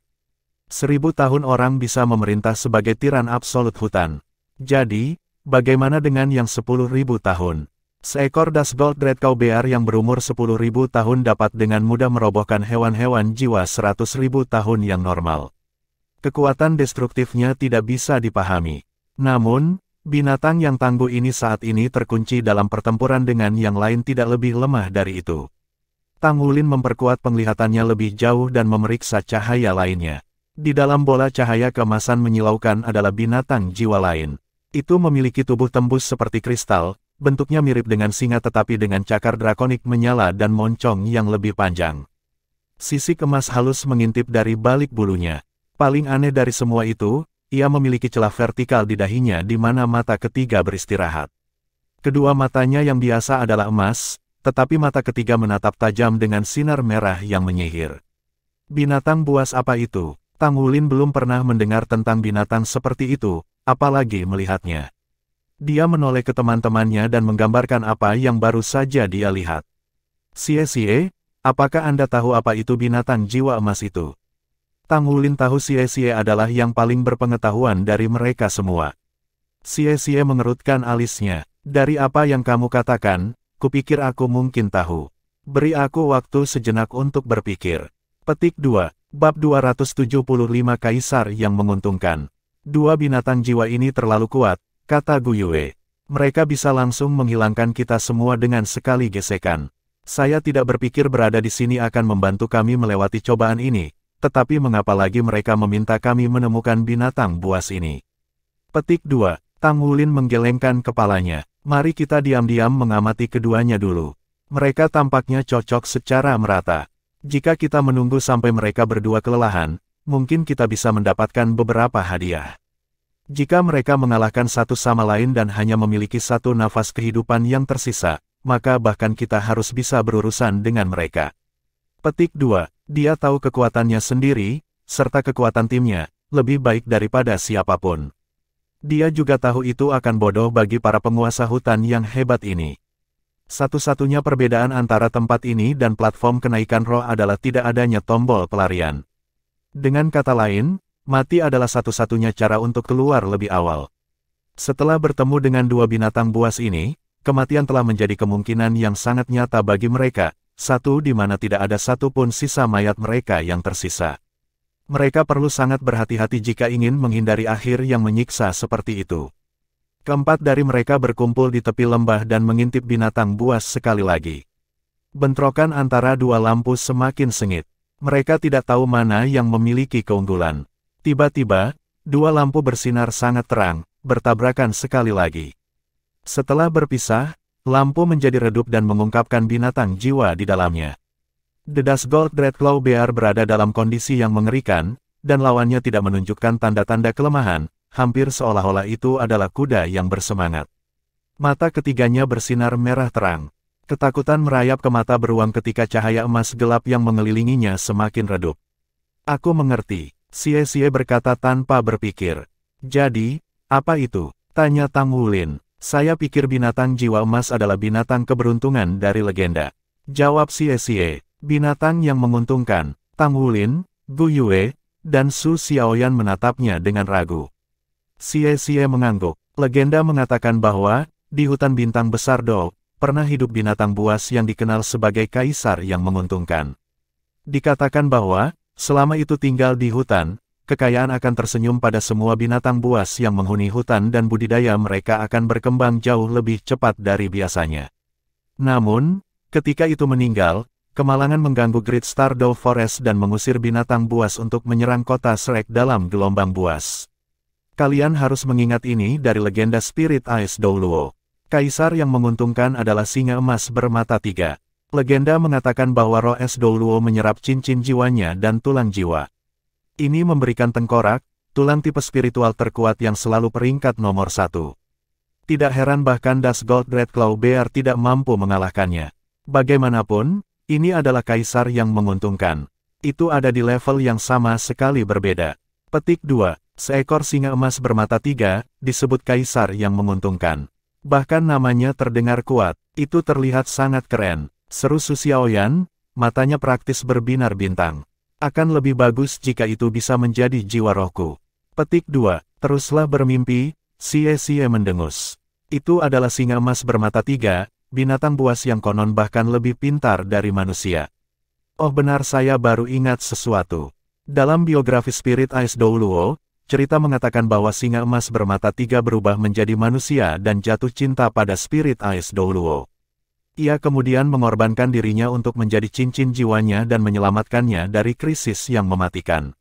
1000 tahun orang bisa memerintah sebagai tiran absolut hutan. Jadi, bagaimana dengan yang 10.000 tahun? Seekor Dusgold Dreadclaw Bear yang berumur 10.000 tahun dapat dengan mudah merobohkan hewan-hewan jiwa 100.000 tahun yang normal. Kekuatan destruktifnya tidak bisa dipahami. Namun, binatang yang tangguh ini saat ini terkunci dalam pertempuran dengan yang lain tidak lebih lemah dari itu. Tang Wulin memperkuat penglihatannya lebih jauh dan memeriksa cahaya lainnya. Di dalam bola cahaya keemasan menyilaukan adalah binatang jiwa lain. Itu memiliki tubuh tembus seperti kristal, bentuknya mirip dengan singa tetapi dengan cakar drakonik menyala dan moncong yang lebih panjang. Sisik emas halus mengintip dari balik bulunya. Paling aneh dari semua itu, ia memiliki celah vertikal di dahinya di mana mata ketiga beristirahat. Kedua matanya yang biasa adalah emas, tetapi mata ketiga menatap tajam dengan sinar merah yang menyihir. Binatang buas apa itu? Tang Wulin belum pernah mendengar tentang binatang seperti itu, apalagi melihatnya. Dia menoleh ke teman-temannya dan menggambarkan apa yang baru saja dia lihat. "Xie, apakah Anda tahu apa itu binatang jiwa emas itu?" Tang Wulin tahu Xie adalah yang paling berpengetahuan dari mereka semua. Xie mengerutkan alisnya. "Dari apa yang kamu katakan, kupikir aku mungkin tahu. Beri aku waktu sejenak untuk berpikir." Petik 2, Bab 275 Kaisar yang menguntungkan. "Dua binatang jiwa ini terlalu kuat," kata Gu Yue. "Mereka bisa langsung menghilangkan kita semua dengan sekali gesekan. Saya tidak berpikir berada di sini akan membantu kami melewati cobaan ini. Tetapi mengapa lagi mereka meminta kami menemukan binatang buas ini?" Petik 2, Tang Wulin menggelengkan kepalanya. "Mari kita diam-diam mengamati keduanya dulu. Mereka tampaknya cocok secara merata. Jika kita menunggu sampai mereka berdua kelelahan, mungkin kita bisa mendapatkan beberapa hadiah. Jika mereka mengalahkan satu sama lain dan hanya memiliki satu nafas kehidupan yang tersisa, maka bahkan kita harus bisa berurusan dengan mereka." Petik 2, dia tahu kekuatannya sendiri, serta kekuatan timnya, lebih baik daripada siapapun. Dia juga tahu itu akan bodoh bagi para penguasa hutan yang hebat ini. Satu-satunya perbedaan antara tempat ini dan platform kenaikan roh adalah tidak adanya tombol pelarian. Dengan kata lain, mati adalah satu-satunya cara untuk keluar lebih awal. Setelah bertemu dengan dua binatang buas ini, kematian telah menjadi kemungkinan yang sangat nyata bagi mereka, satu di mana tidak ada satupun sisa mayat mereka yang tersisa. Mereka perlu sangat berhati-hati jika ingin menghindari akhir yang menyiksa seperti itu. Keempat dari mereka berkumpul di tepi lembah dan mengintip binatang buas sekali lagi. Bentrokan antara dua lampu semakin sengit. Mereka tidak tahu mana yang memiliki keunggulan. Tiba-tiba, Dua lampu bersinar sangat terang, bertabrakan sekali lagi. Setelah berpisah, lampu menjadi redup dan mengungkapkan binatang jiwa di dalamnya. The Dust Gold Dreadclaw Bear berada dalam kondisi yang mengerikan, dan lawannya tidak menunjukkan tanda-tanda kelemahan, hampir seolah-olah itu adalah kuda yang bersemangat. Mata ketiganya bersinar merah terang. Ketakutan merayap ke mata beruang ketika cahaya emas gelap yang mengelilinginya semakin redup. Aku mengerti, Xie berkata tanpa berpikir. Jadi, apa itu? Tanya Tang Wulin. Saya pikir binatang jiwa emas adalah binatang keberuntungan dari legenda. Jawab Xie. Binatang yang menguntungkan. Tang Wulin, Gu Yue, dan Su Xiaoyan menatapnya dengan ragu. Xie mengangguk. Legenda mengatakan bahwa, di hutan bintang besar Do, pernah hidup binatang buas yang dikenal sebagai kaisar yang menguntungkan. Dikatakan bahwa, selama itu tinggal di hutan, kekayaan akan tersenyum pada semua binatang buas yang menghuni hutan dan budidaya mereka akan berkembang jauh lebih cepat dari biasanya. Namun, ketika itu meninggal, kemalangan mengganggu Great Star Doe Forest dan mengusir binatang buas untuk menyerang kota Shrek dalam gelombang buas. Kalian harus mengingat ini dari legenda Spirit Ice Douluo. Kaisar yang menguntungkan adalah singa emas bermata 3. Legenda mengatakan bahwa roh es Douluo menyerap cincin jiwanya dan tulang jiwa. Ini memberikan tengkorak, tulang tipe spiritual terkuat yang selalu peringkat nomor 1. Tidak heran bahkan Dust Gold Dreadclaw Bear tidak mampu mengalahkannya. Bagaimanapun, ini adalah kaisar yang menguntungkan. Itu ada di level yang sama sekali berbeda. Petik 2. Seekor singa emas bermata 3, disebut kaisar yang menguntungkan. Bahkan namanya terdengar kuat, itu terlihat sangat keren. Seru Su Xiaoyan, matanya praktis berbinar bintang. Akan lebih bagus jika itu bisa menjadi jiwa rohku. Petik 2. Teruslah bermimpi, Xie mendengus. Itu adalah singa emas bermata 3, binatang buas yang konon bahkan lebih pintar dari manusia. Oh benar, saya baru ingat sesuatu. Dalam biografi Spirit Ice Douluo, cerita mengatakan bahwa singa emas bermata 3 berubah menjadi manusia dan jatuh cinta pada Spirit Ice Douluo. Ia kemudian mengorbankan dirinya untuk menjadi cincin jiwanya dan menyelamatkannya dari krisis yang mematikan.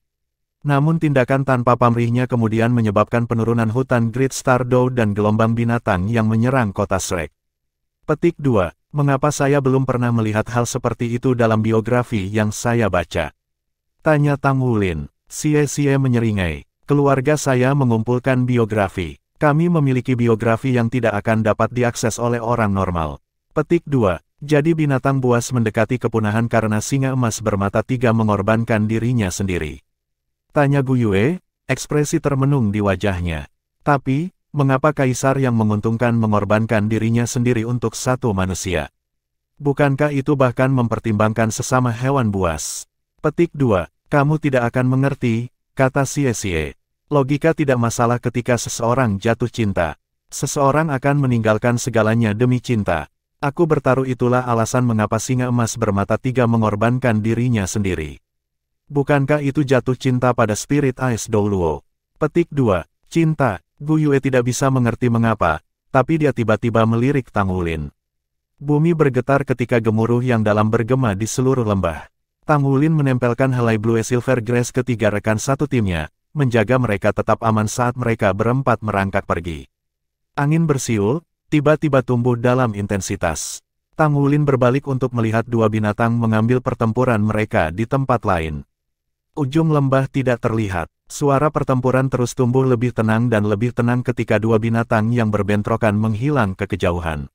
Namun tindakan tanpa pamrihnya kemudian menyebabkan penurunan hutan Great Star Doe dan gelombang binatang yang menyerang kota Shrek. Petik 2. Mengapa saya belum pernah melihat hal seperti itu dalam biografi yang saya baca? Tanya Tang Wulin. Xie menyeringai. Keluarga saya mengumpulkan biografi. Kami memiliki biografi yang tidak akan dapat diakses oleh orang normal. Petik 2. Jadi binatang buas mendekati kepunahan karena singa emas bermata 3 mengorbankan dirinya sendiri. Tanya Gu Yue, ekspresi termenung di wajahnya. Tapi, mengapa kaisar yang menguntungkan mengorbankan dirinya sendiri untuk satu manusia? Bukankah itu bahkan mempertimbangkan sesama hewan buas? Petik 2. Kamu tidak akan mengerti, kata Xie. Logika tidak masalah ketika seseorang jatuh cinta. Seseorang akan meninggalkan segalanya demi cinta. Aku bertaruh itulah alasan mengapa singa emas bermata 3 mengorbankan dirinya sendiri. Bukankah itu jatuh cinta pada Spirit Ice Douluo? Petik 2. Cinta. Gu Yue tidak bisa mengerti mengapa, tapi dia tiba-tiba melirik Tang Wulin. Bumi bergetar ketika gemuruh yang dalam bergema di seluruh lembah. Tang Wulin menempelkan helai Blue Silver Grass ketiga rekan satu timnya, menjaga mereka tetap aman saat mereka berempat merangkak pergi. Angin bersiul, tiba-tiba tumbuh dalam intensitas. Tang Wulin berbalik untuk melihat dua binatang mengambil pertempuran mereka di tempat lain. Ujung lembah tidak terlihat. Suara pertempuran terus tumbuh lebih tenang dan lebih tenang ketika dua binatang yang berbentrokan menghilang ke kejauhan.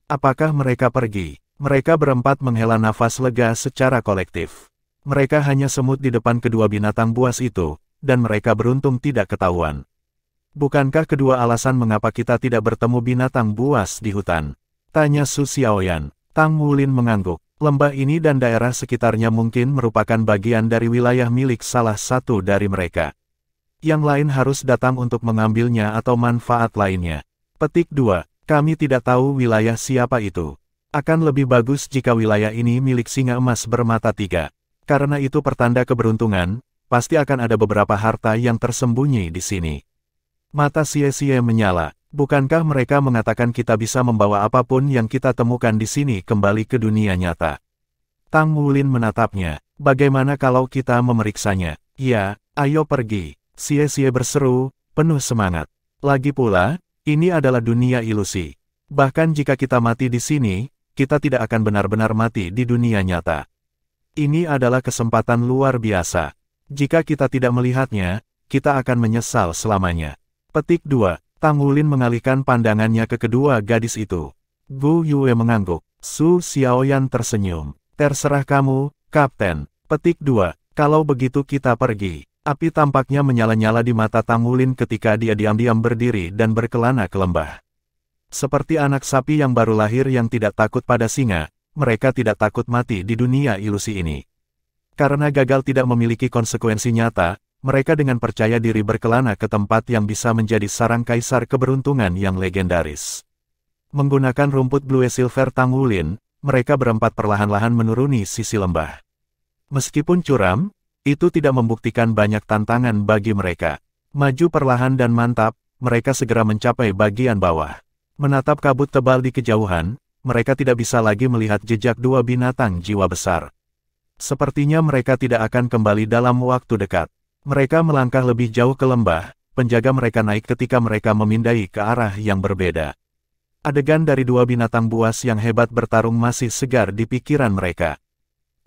Apakah mereka pergi? Mereka berempat menghela nafas lega secara kolektif. Mereka hanya semut di depan kedua binatang buas itu, dan mereka beruntung tidak ketahuan. Bukankah kedua alasan mengapa kita tidak bertemu binatang buas di hutan? Tanya Su Xiaoyan. Tang Wulin mengangguk. Lembah ini dan daerah sekitarnya mungkin merupakan bagian dari wilayah milik salah satu dari mereka. Yang lain harus datang untuk mengambilnya atau manfaat lainnya. Petik 2. Kami tidak tahu wilayah siapa itu. Akan lebih bagus jika wilayah ini milik singa emas bermata 3. Karena itu pertanda keberuntungan, pasti akan ada beberapa harta yang tersembunyi di sini. Mata Xie menyala. Bukankah mereka mengatakan kita bisa membawa apapun yang kita temukan di sini kembali ke dunia nyata? Tang Wulin menatapnya. Bagaimana kalau kita memeriksanya? Ya, ayo pergi. Xie berseru, penuh semangat. Lagi pula, ini adalah dunia ilusi. Bahkan jika kita mati di sini, kita tidak akan benar-benar mati di dunia nyata. Ini adalah kesempatan luar biasa. Jika kita tidak melihatnya, kita akan menyesal selamanya. Petik 2. Tang Wulin mengalihkan pandangannya ke kedua gadis itu. Gu Yue mengangguk. Su Xiaoyan tersenyum. Terserah kamu, Kapten. Petik 2. Kalau begitu kita pergi. Api tampaknya menyala-nyala di mata Tang Wulin ketika dia diam-diam berdiri dan berkelana ke lembah. Seperti anak sapi yang baru lahir yang tidak takut pada singa, mereka tidak takut mati di dunia ilusi ini. Karena gagal tidak memiliki konsekuensi nyata, mereka dengan percaya diri berkelana ke tempat yang bisa menjadi sarang kaisar keberuntungan yang legendaris. Menggunakan rumput Blue Silver Tang Wulin, mereka berempat perlahan-lahan menuruni sisi lembah. Meskipun curam, itu tidak membuktikan banyak tantangan bagi mereka. Maju perlahan dan mantap, mereka segera mencapai bagian bawah. Menatap kabut tebal di kejauhan, mereka tidak bisa lagi melihat jejak dua binatang jiwa besar. Sepertinya mereka tidak akan kembali dalam waktu dekat. Mereka melangkah lebih jauh ke lembah, penjaga mereka naik ketika mereka memindai ke arah yang berbeda. Adegan dari dua binatang buas yang hebat bertarung masih segar di pikiran mereka.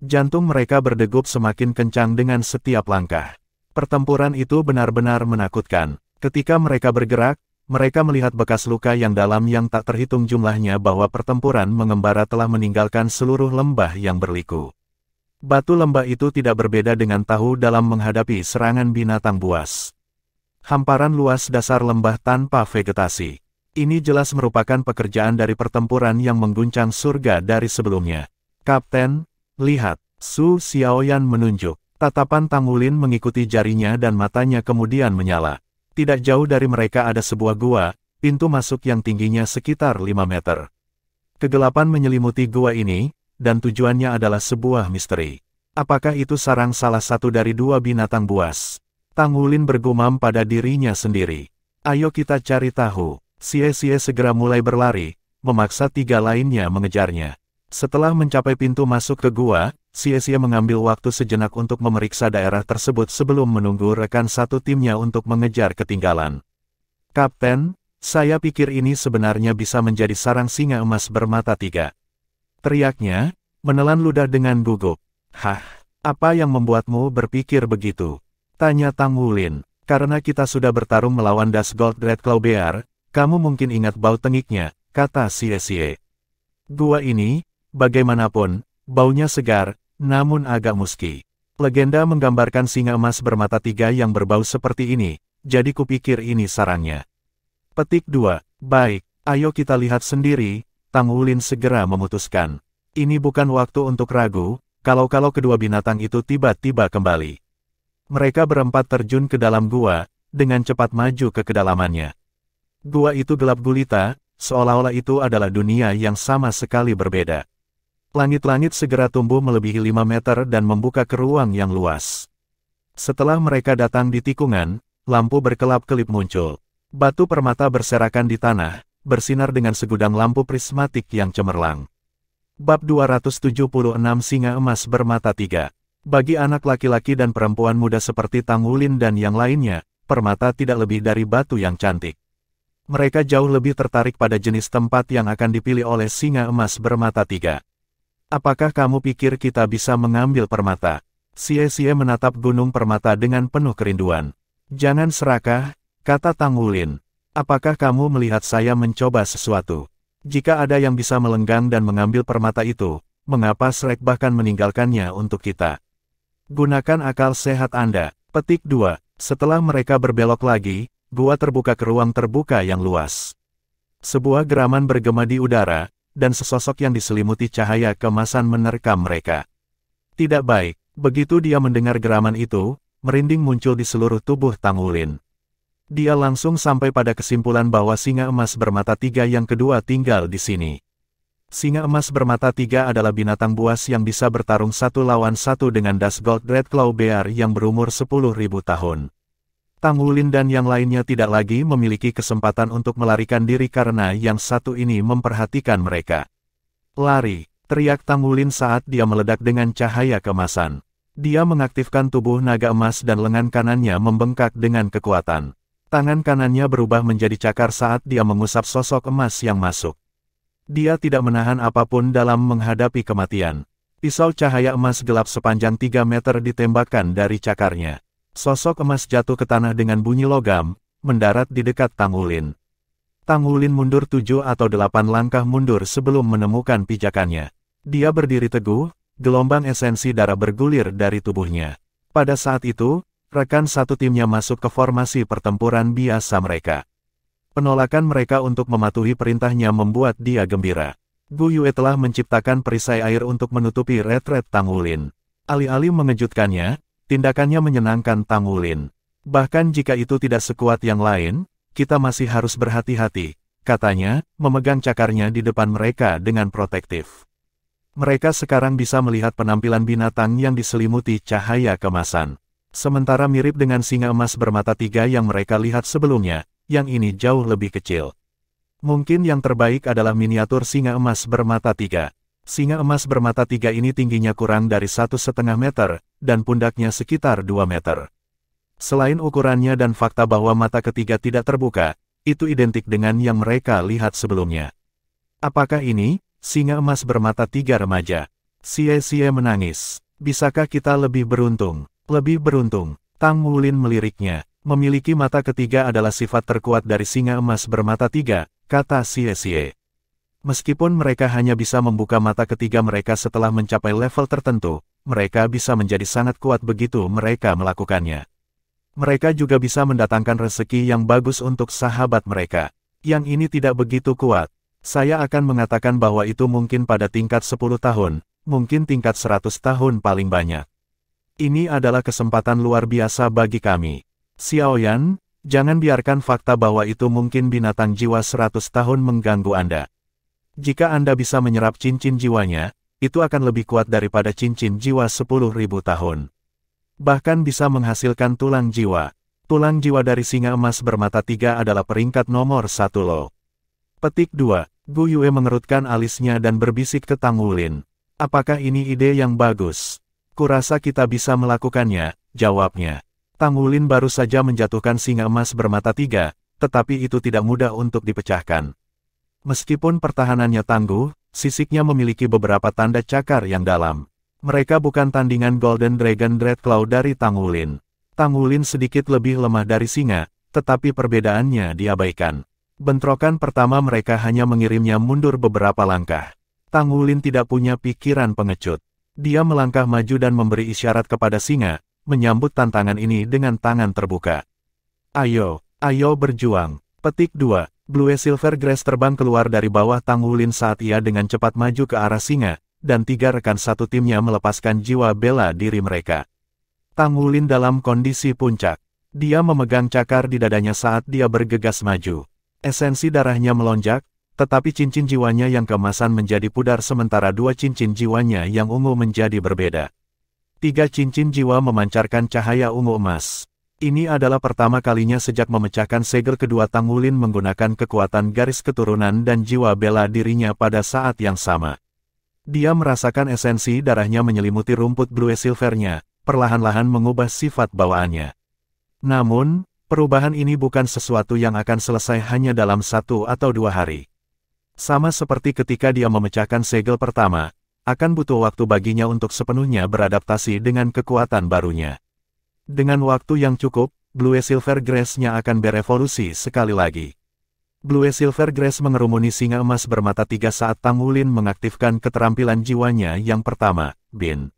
Jantung mereka berdegup semakin kencang dengan setiap langkah. Pertempuran itu benar-benar menakutkan. Ketika mereka bergerak, mereka melihat bekas luka yang dalam yang tak terhitung jumlahnya bahwa pertempuran mengembara telah meninggalkan seluruh lembah yang berliku. Batu lembah itu tidak berbeda dengan tahu dalam menghadapi serangan binatang buas. Hamparan luas dasar lembah tanpa vegetasi. Ini jelas merupakan pekerjaan dari pertempuran yang mengguncang surga dari sebelumnya. Kapten, lihat, Su Xiaoyan menunjuk. Tatapan Tang Wulin mengikuti jarinya dan matanya kemudian menyala. Tidak jauh dari mereka ada sebuah gua, pintu masuk yang tingginya sekitar 5 meter. Kegelapan menyelimuti gua ini, dan tujuannya adalah sebuah misteri. Apakah itu sarang salah satu dari dua binatang buas? Tang Wulin bergumam pada dirinya sendiri. Ayo kita cari tahu. Xie segera mulai berlari, memaksa tiga lainnya mengejarnya. Setelah mencapai pintu masuk ke gua, Xie mengambil waktu sejenak untuk memeriksa daerah tersebut sebelum menunggu rekan satu timnya untuk mengejar ketinggalan. Kapten, saya pikir ini sebenarnya bisa menjadi sarang singa emas bermata 3. Teriaknya, menelan ludah dengan gugup. Hah, apa yang membuatmu berpikir begitu? Tanya Tang Wulin. Karena kita sudah bertarung melawan Das Gold Red Claw Bear, kamu mungkin ingat bau tengiknya, kata Xie. Gua ini, bagaimanapun, baunya segar, namun agak musky. Legenda menggambarkan singa emas bermata 3 yang berbau seperti ini, jadi kupikir ini sarangnya. Petik 2. Baik, ayo kita lihat sendiri. Tang Wulin segera memutuskan. Ini bukan waktu untuk ragu, kalau kedua binatang itu tiba-tiba kembali. Mereka berempat terjun ke dalam gua, dengan cepat maju ke kedalamannya. Gua itu gelap gulita, seolah-olah itu adalah dunia yang sama sekali berbeda. Langit-langit segera tumbuh melebihi 5 meter dan membuka ke ruang yang luas. Setelah mereka datang di tikungan, lampu berkelap-kelip muncul. Batu permata berserakan di tanah, bersinar dengan segudang lampu prismatik yang cemerlang. Bab 276 Singa Emas Bermata 3. Bagi anak laki-laki dan perempuan muda seperti Tang Wulin dan yang lainnya, permata tidak lebih dari batu yang cantik. Mereka jauh lebih tertarik pada jenis tempat yang akan dipilih oleh Singa Emas Bermata 3. Apakah kamu pikir kita bisa mengambil permata? Xie menatap gunung permata dengan penuh kerinduan. Jangan serakah, kata Tang Wulin. Apakah kamu melihat saya mencoba sesuatu? Jika ada yang bisa melenggang dan mengambil permata itu, mengapa Shrek bahkan meninggalkannya untuk kita? Gunakan akal sehat Anda. Petik 2. Setelah mereka berbelok lagi, gua terbuka ke ruang terbuka yang luas. Sebuah geraman bergema di udara, dan sesosok yang diselimuti cahaya keemasan menerkam mereka. Tidak baik, begitu dia mendengar geraman itu, merinding muncul di seluruh tubuh Tang Wulin. Dia langsung sampai pada kesimpulan bahwa singa emas bermata 3 yang kedua tinggal di sini. Singa emas bermata 3 adalah binatang buas yang bisa bertarung satu lawan satu dengan Das Gold Red Claw Bear yang berumur 10.000 tahun. Tang Wulin dan yang lainnya tidak lagi memiliki kesempatan untuk melarikan diri karena yang satu ini memperhatikan mereka. Lari, teriak Tang Wulin saat dia meledak dengan cahaya keemasan. Dia mengaktifkan tubuh naga emas dan lengan kanannya membengkak dengan kekuatan. Tangan kanannya berubah menjadi cakar saat dia mengusap sosok emas yang masuk. Dia tidak menahan apapun dalam menghadapi kematian. Pisau cahaya emas gelap sepanjang 3 meter ditembakkan dari cakarnya. Sosok emas jatuh ke tanah dengan bunyi logam, mendarat di dekat Tang Wulin. Tang Wulin mundur 7 atau 8 langkah mundur sebelum menemukan pijakannya. Dia berdiri teguh, gelombang esensi darah bergulir dari tubuhnya. Pada saat itu, rekan satu timnya masuk ke formasi pertempuran biasa mereka. Penolakan mereka untuk mematuhi perintahnya membuat dia gembira. Gu Yue telah menciptakan perisai air untuk menutupi retret Tang Wulin. Alih-alih mengejutkannya, tindakannya menyenangkan Tang Wulin. Bahkan jika itu tidak sekuat yang lain, kita masih harus berhati-hati, katanya, memegang cakarnya di depan mereka dengan protektif. Mereka sekarang bisa melihat penampilan binatang yang diselimuti cahaya kemasan. Sementara mirip dengan singa emas bermata 3 yang mereka lihat sebelumnya, yang ini jauh lebih kecil. Mungkin yang terbaik adalah miniatur singa emas bermata 3. Singa emas bermata 3 ini tingginya kurang dari 1,5 meter, dan pundaknya sekitar 2 meter. Selain ukurannya dan fakta bahwa mata ketiga tidak terbuka, itu identik dengan yang mereka lihat sebelumnya. Apakah ini singa emas bermata 3 remaja? Xie menangis. Bisakah kita lebih beruntung? Lebih beruntung. Tang Wulin meliriknya. Memiliki mata ketiga adalah sifat terkuat dari singa emas bermata 3, kata Xie. Meskipun mereka hanya bisa membuka mata ketiga mereka setelah mencapai level tertentu, mereka bisa menjadi sangat kuat begitu mereka melakukannya. Mereka juga bisa mendatangkan rezeki yang bagus untuk sahabat mereka. Yang ini tidak begitu kuat. Saya akan mengatakan bahwa itu mungkin pada tingkat 10 tahun, mungkin tingkat 100 tahun paling banyak. Ini adalah kesempatan luar biasa bagi kami. Xiaoyan, jangan biarkan fakta bahwa itu mungkin binatang jiwa 100 tahun mengganggu Anda. Jika Anda bisa menyerap cincin jiwanya, itu akan lebih kuat daripada cincin jiwa 10.000 tahun. Bahkan bisa menghasilkan tulang jiwa. Tulang jiwa dari singa emas bermata 3 adalah peringkat nomor 1 lo. Petik 2. Gu Yue mengerutkan alisnya dan berbisik ke Tang Wulin. Apakah ini ide yang bagus? Kurasa kita bisa melakukannya, jawabnya. Tang Wulin baru saja menjatuhkan singa emas bermata 3, tetapi itu tidak mudah untuk dipecahkan. Meskipun pertahanannya tangguh, sisiknya memiliki beberapa tanda cakar yang dalam. Mereka bukan tandingan Golden Dragon Dreadclaw dari Tang Wulin. Tang Wulin sedikit lebih lemah dari singa, tetapi perbedaannya diabaikan. Bentrokan pertama mereka hanya mengirimnya mundur beberapa langkah. Tang Wulin tidak punya pikiran pengecut. Dia melangkah maju dan memberi isyarat kepada singa, menyambut tantangan ini dengan tangan terbuka. Ayo berjuang. Petik 2. Blue Silver Grass terbang keluar dari bawah Tang Wulin saat ia dengan cepat maju ke arah singa, dan 3 rekan satu timnya melepaskan jiwa bela diri mereka. Tang Wulin dalam kondisi puncak. Dia memegang cakar di dadanya saat dia bergegas maju. Esensi darahnya melonjak, tetapi cincin jiwanya yang keemasan menjadi pudar sementara 2 cincin jiwanya yang ungu menjadi berbeda. 3 cincin jiwa memancarkan cahaya ungu emas. Ini adalah pertama kalinya sejak memecahkan segel kedua Tang Wulin menggunakan kekuatan garis keturunan dan jiwa bela dirinya pada saat yang sama. Dia merasakan esensi darahnya menyelimuti rumput blue silvernya, perlahan-lahan mengubah sifat bawaannya. Namun, perubahan ini bukan sesuatu yang akan selesai hanya dalam 1 atau 2 hari. Sama seperti ketika dia memecahkan segel pertama, akan butuh waktu baginya untuk sepenuhnya beradaptasi dengan kekuatan barunya. Dengan waktu yang cukup, Blue Silver Grass-nya akan berevolusi sekali lagi. Blue Silver Grass mengerumuni singa emas bermata 3 saat Tang Wulin mengaktifkan keterampilan jiwanya yang pertama, Bin.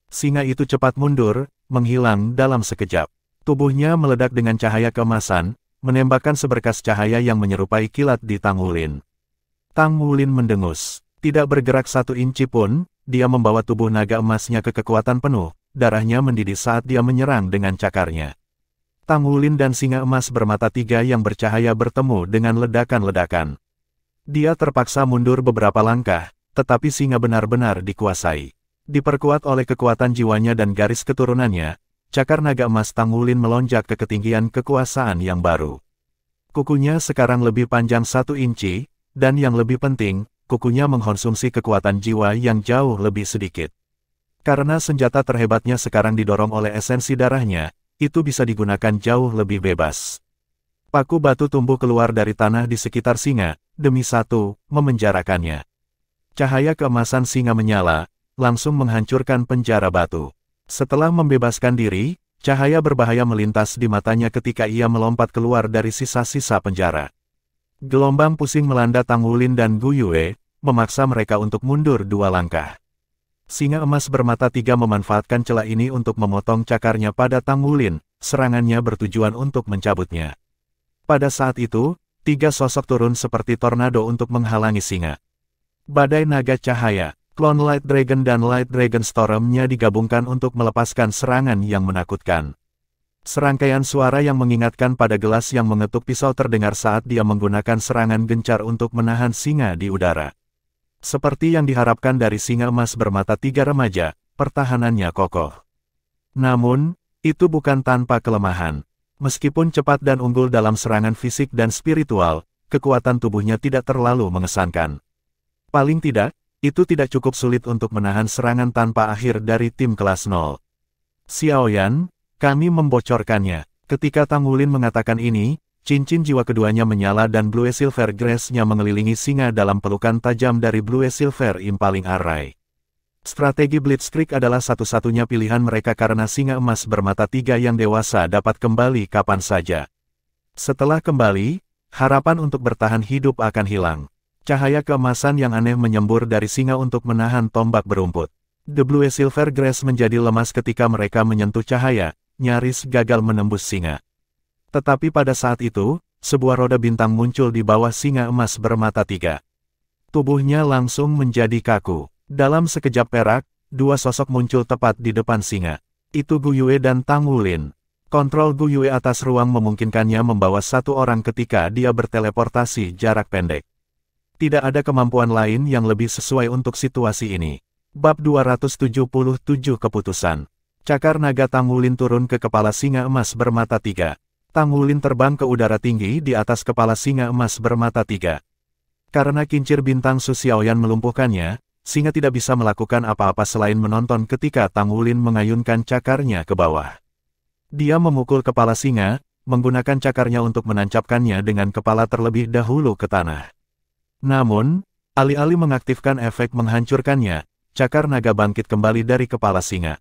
Singa itu cepat mundur, menghilang dalam sekejap. Tubuhnya meledak dengan cahaya keemasan, menembakkan seberkas cahaya yang menyerupai kilat di Tang Wulin. Tang Wulin mendengus. Tidak bergerak 1 inci pun, dia membawa tubuh naga emasnya ke kekuatan penuh, darahnya mendidih saat dia menyerang dengan cakarnya. Tang Wulin dan singa emas bermata 3 yang bercahaya bertemu dengan ledakan-ledakan. Dia terpaksa mundur beberapa langkah, tetapi singa benar-benar dikuasai. Diperkuat oleh kekuatan jiwanya dan garis keturunannya, cakar naga emas Tang Wulin melonjak ke ketinggian kekuasaan yang baru. Kukunya sekarang lebih panjang 1 inci, dan yang lebih penting, kukunya mengkonsumsi kekuatan jiwa yang jauh lebih sedikit. Karena senjata terhebatnya sekarang didorong oleh esensi darahnya, itu bisa digunakan jauh lebih bebas. Paku batu tumbuh keluar dari tanah di sekitar singa, demi satu, memenjarakannya. Cahaya keemasan singa menyala, langsung menghancurkan penjara batu. Setelah membebaskan diri, cahaya berbahaya melintas di matanya ketika ia melompat keluar dari sisa-sisa penjara. Gelombang pusing melanda Tang Wulin dan Gu Yue, memaksa mereka untuk mundur 2 langkah. Singa emas bermata 3 memanfaatkan celah ini untuk memotong cakarnya pada Tang Wulin, serangannya bertujuan untuk mencabutnya. Pada saat itu, 3 sosok turun seperti tornado untuk menghalangi singa. Badai naga cahaya, Clone Light Dragon dan Light Dragon Storm-nya digabungkan untuk melepaskan serangan yang menakutkan. Serangkaian suara yang mengingatkan pada gelas yang mengetuk pisau terdengar saat dia menggunakan serangan gencar untuk menahan singa di udara. Seperti yang diharapkan dari singa emas bermata 3 remaja, pertahanannya kokoh. Namun, itu bukan tanpa kelemahan. Meskipun cepat dan unggul dalam serangan fisik dan spiritual, kekuatan tubuhnya tidak terlalu mengesankan. Paling tidak, itu tidak cukup sulit untuk menahan serangan tanpa akhir dari tim kelas 0. Xiaoyan, kami membocorkannya. Ketika Tang Wulin mengatakan ini, cincin jiwa keduanya menyala dan Blue Silver Grace-nya mengelilingi singa dalam pelukan tajam dari Blue Silver Impaling Array. Strategi Blitzkrieg adalah satu-satunya pilihan mereka karena singa emas bermata 3 yang dewasa dapat kembali kapan saja. Setelah kembali, harapan untuk bertahan hidup akan hilang. Cahaya keemasan yang aneh menyembur dari singa untuk menahan tombak berumput. The Blue Silver Grace menjadi lemas ketika mereka menyentuh cahaya, nyaris gagal menembus singa. Tetapi pada saat itu, sebuah roda bintang muncul di bawah singa emas bermata 3. Tubuhnya langsung menjadi kaku. Dalam sekejap perak, 2 sosok muncul tepat di depan singa. Itu Gu Yue dan Tang Wulin. Kontrol Gu Yue atas ruang memungkinkannya membawa 1 orang ketika dia berteleportasi jarak pendek. Tidak ada kemampuan lain yang lebih sesuai untuk situasi ini. Bab 277 Keputusan. Cakar naga Tang Wulin turun ke kepala singa emas bermata 3. Tang Wulin terbang ke udara tinggi di atas kepala singa emas bermata 3. Karena kincir bintang Su Xiaoyan melumpuhkannya, singa tidak bisa melakukan apa-apa selain menonton ketika Tang Wulin mengayunkan cakarnya ke bawah. Dia memukul kepala singa, menggunakan cakarnya untuk menancapkannya dengan kepala terlebih dahulu ke tanah. Namun, alih-alih mengaktifkan efek menghancurkannya, cakar naga bangkit kembali dari kepala singa.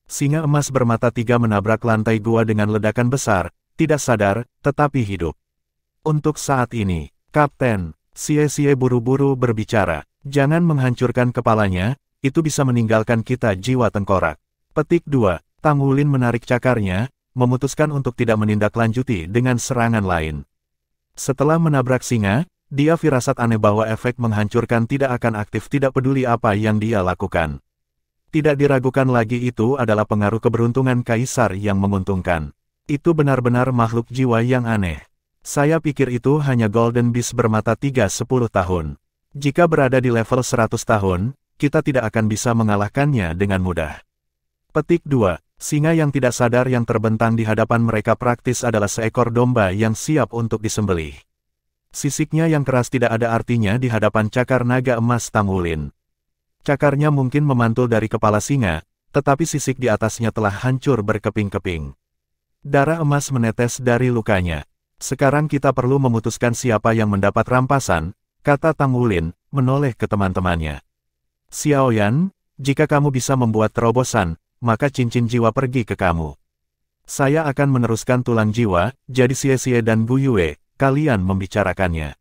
Singa emas bermata 3 menabrak lantai gua dengan ledakan besar, tidak sadar, tetapi hidup. Untuk saat ini, Kapten, Xie buru-buru berbicara. Jangan menghancurkan kepalanya, itu bisa meninggalkan kita jiwa tengkorak. Petik 2. Tang Wulin menarik cakarnya, memutuskan untuk tidak menindaklanjuti dengan serangan lain. Setelah menabrak singa, dia firasat aneh bahwa efek menghancurkan tidak akan aktif tidak peduli apa yang dia lakukan. Tidak diragukan lagi itu adalah pengaruh keberuntungan kaisar yang menguntungkan. Itu benar-benar makhluk jiwa yang aneh. Saya pikir itu hanya Golden Beast bermata 3 10 tahun. Jika berada di level 100 tahun, kita tidak akan bisa mengalahkannya dengan mudah. Petik 2. Singa yang tidak sadar yang terbentang di hadapan mereka praktis adalah seekor domba yang siap untuk disembelih. Sisiknya yang keras tidak ada artinya di hadapan cakar naga emas Tang Wulin. Cakarnya mungkin memantul dari kepala singa, tetapi sisik di atasnya telah hancur berkeping-keping. Darah emas menetes dari lukanya. Sekarang kita perlu memutuskan siapa yang mendapat rampasan, kata Tang Wulin, menoleh ke teman-temannya. Xiaoyan, jika kamu bisa membuat terobosan, maka cincin jiwa pergi ke kamu. Saya akan meneruskan tulang jiwa, jadi Xie dan Gu Yue, kalian membicarakannya.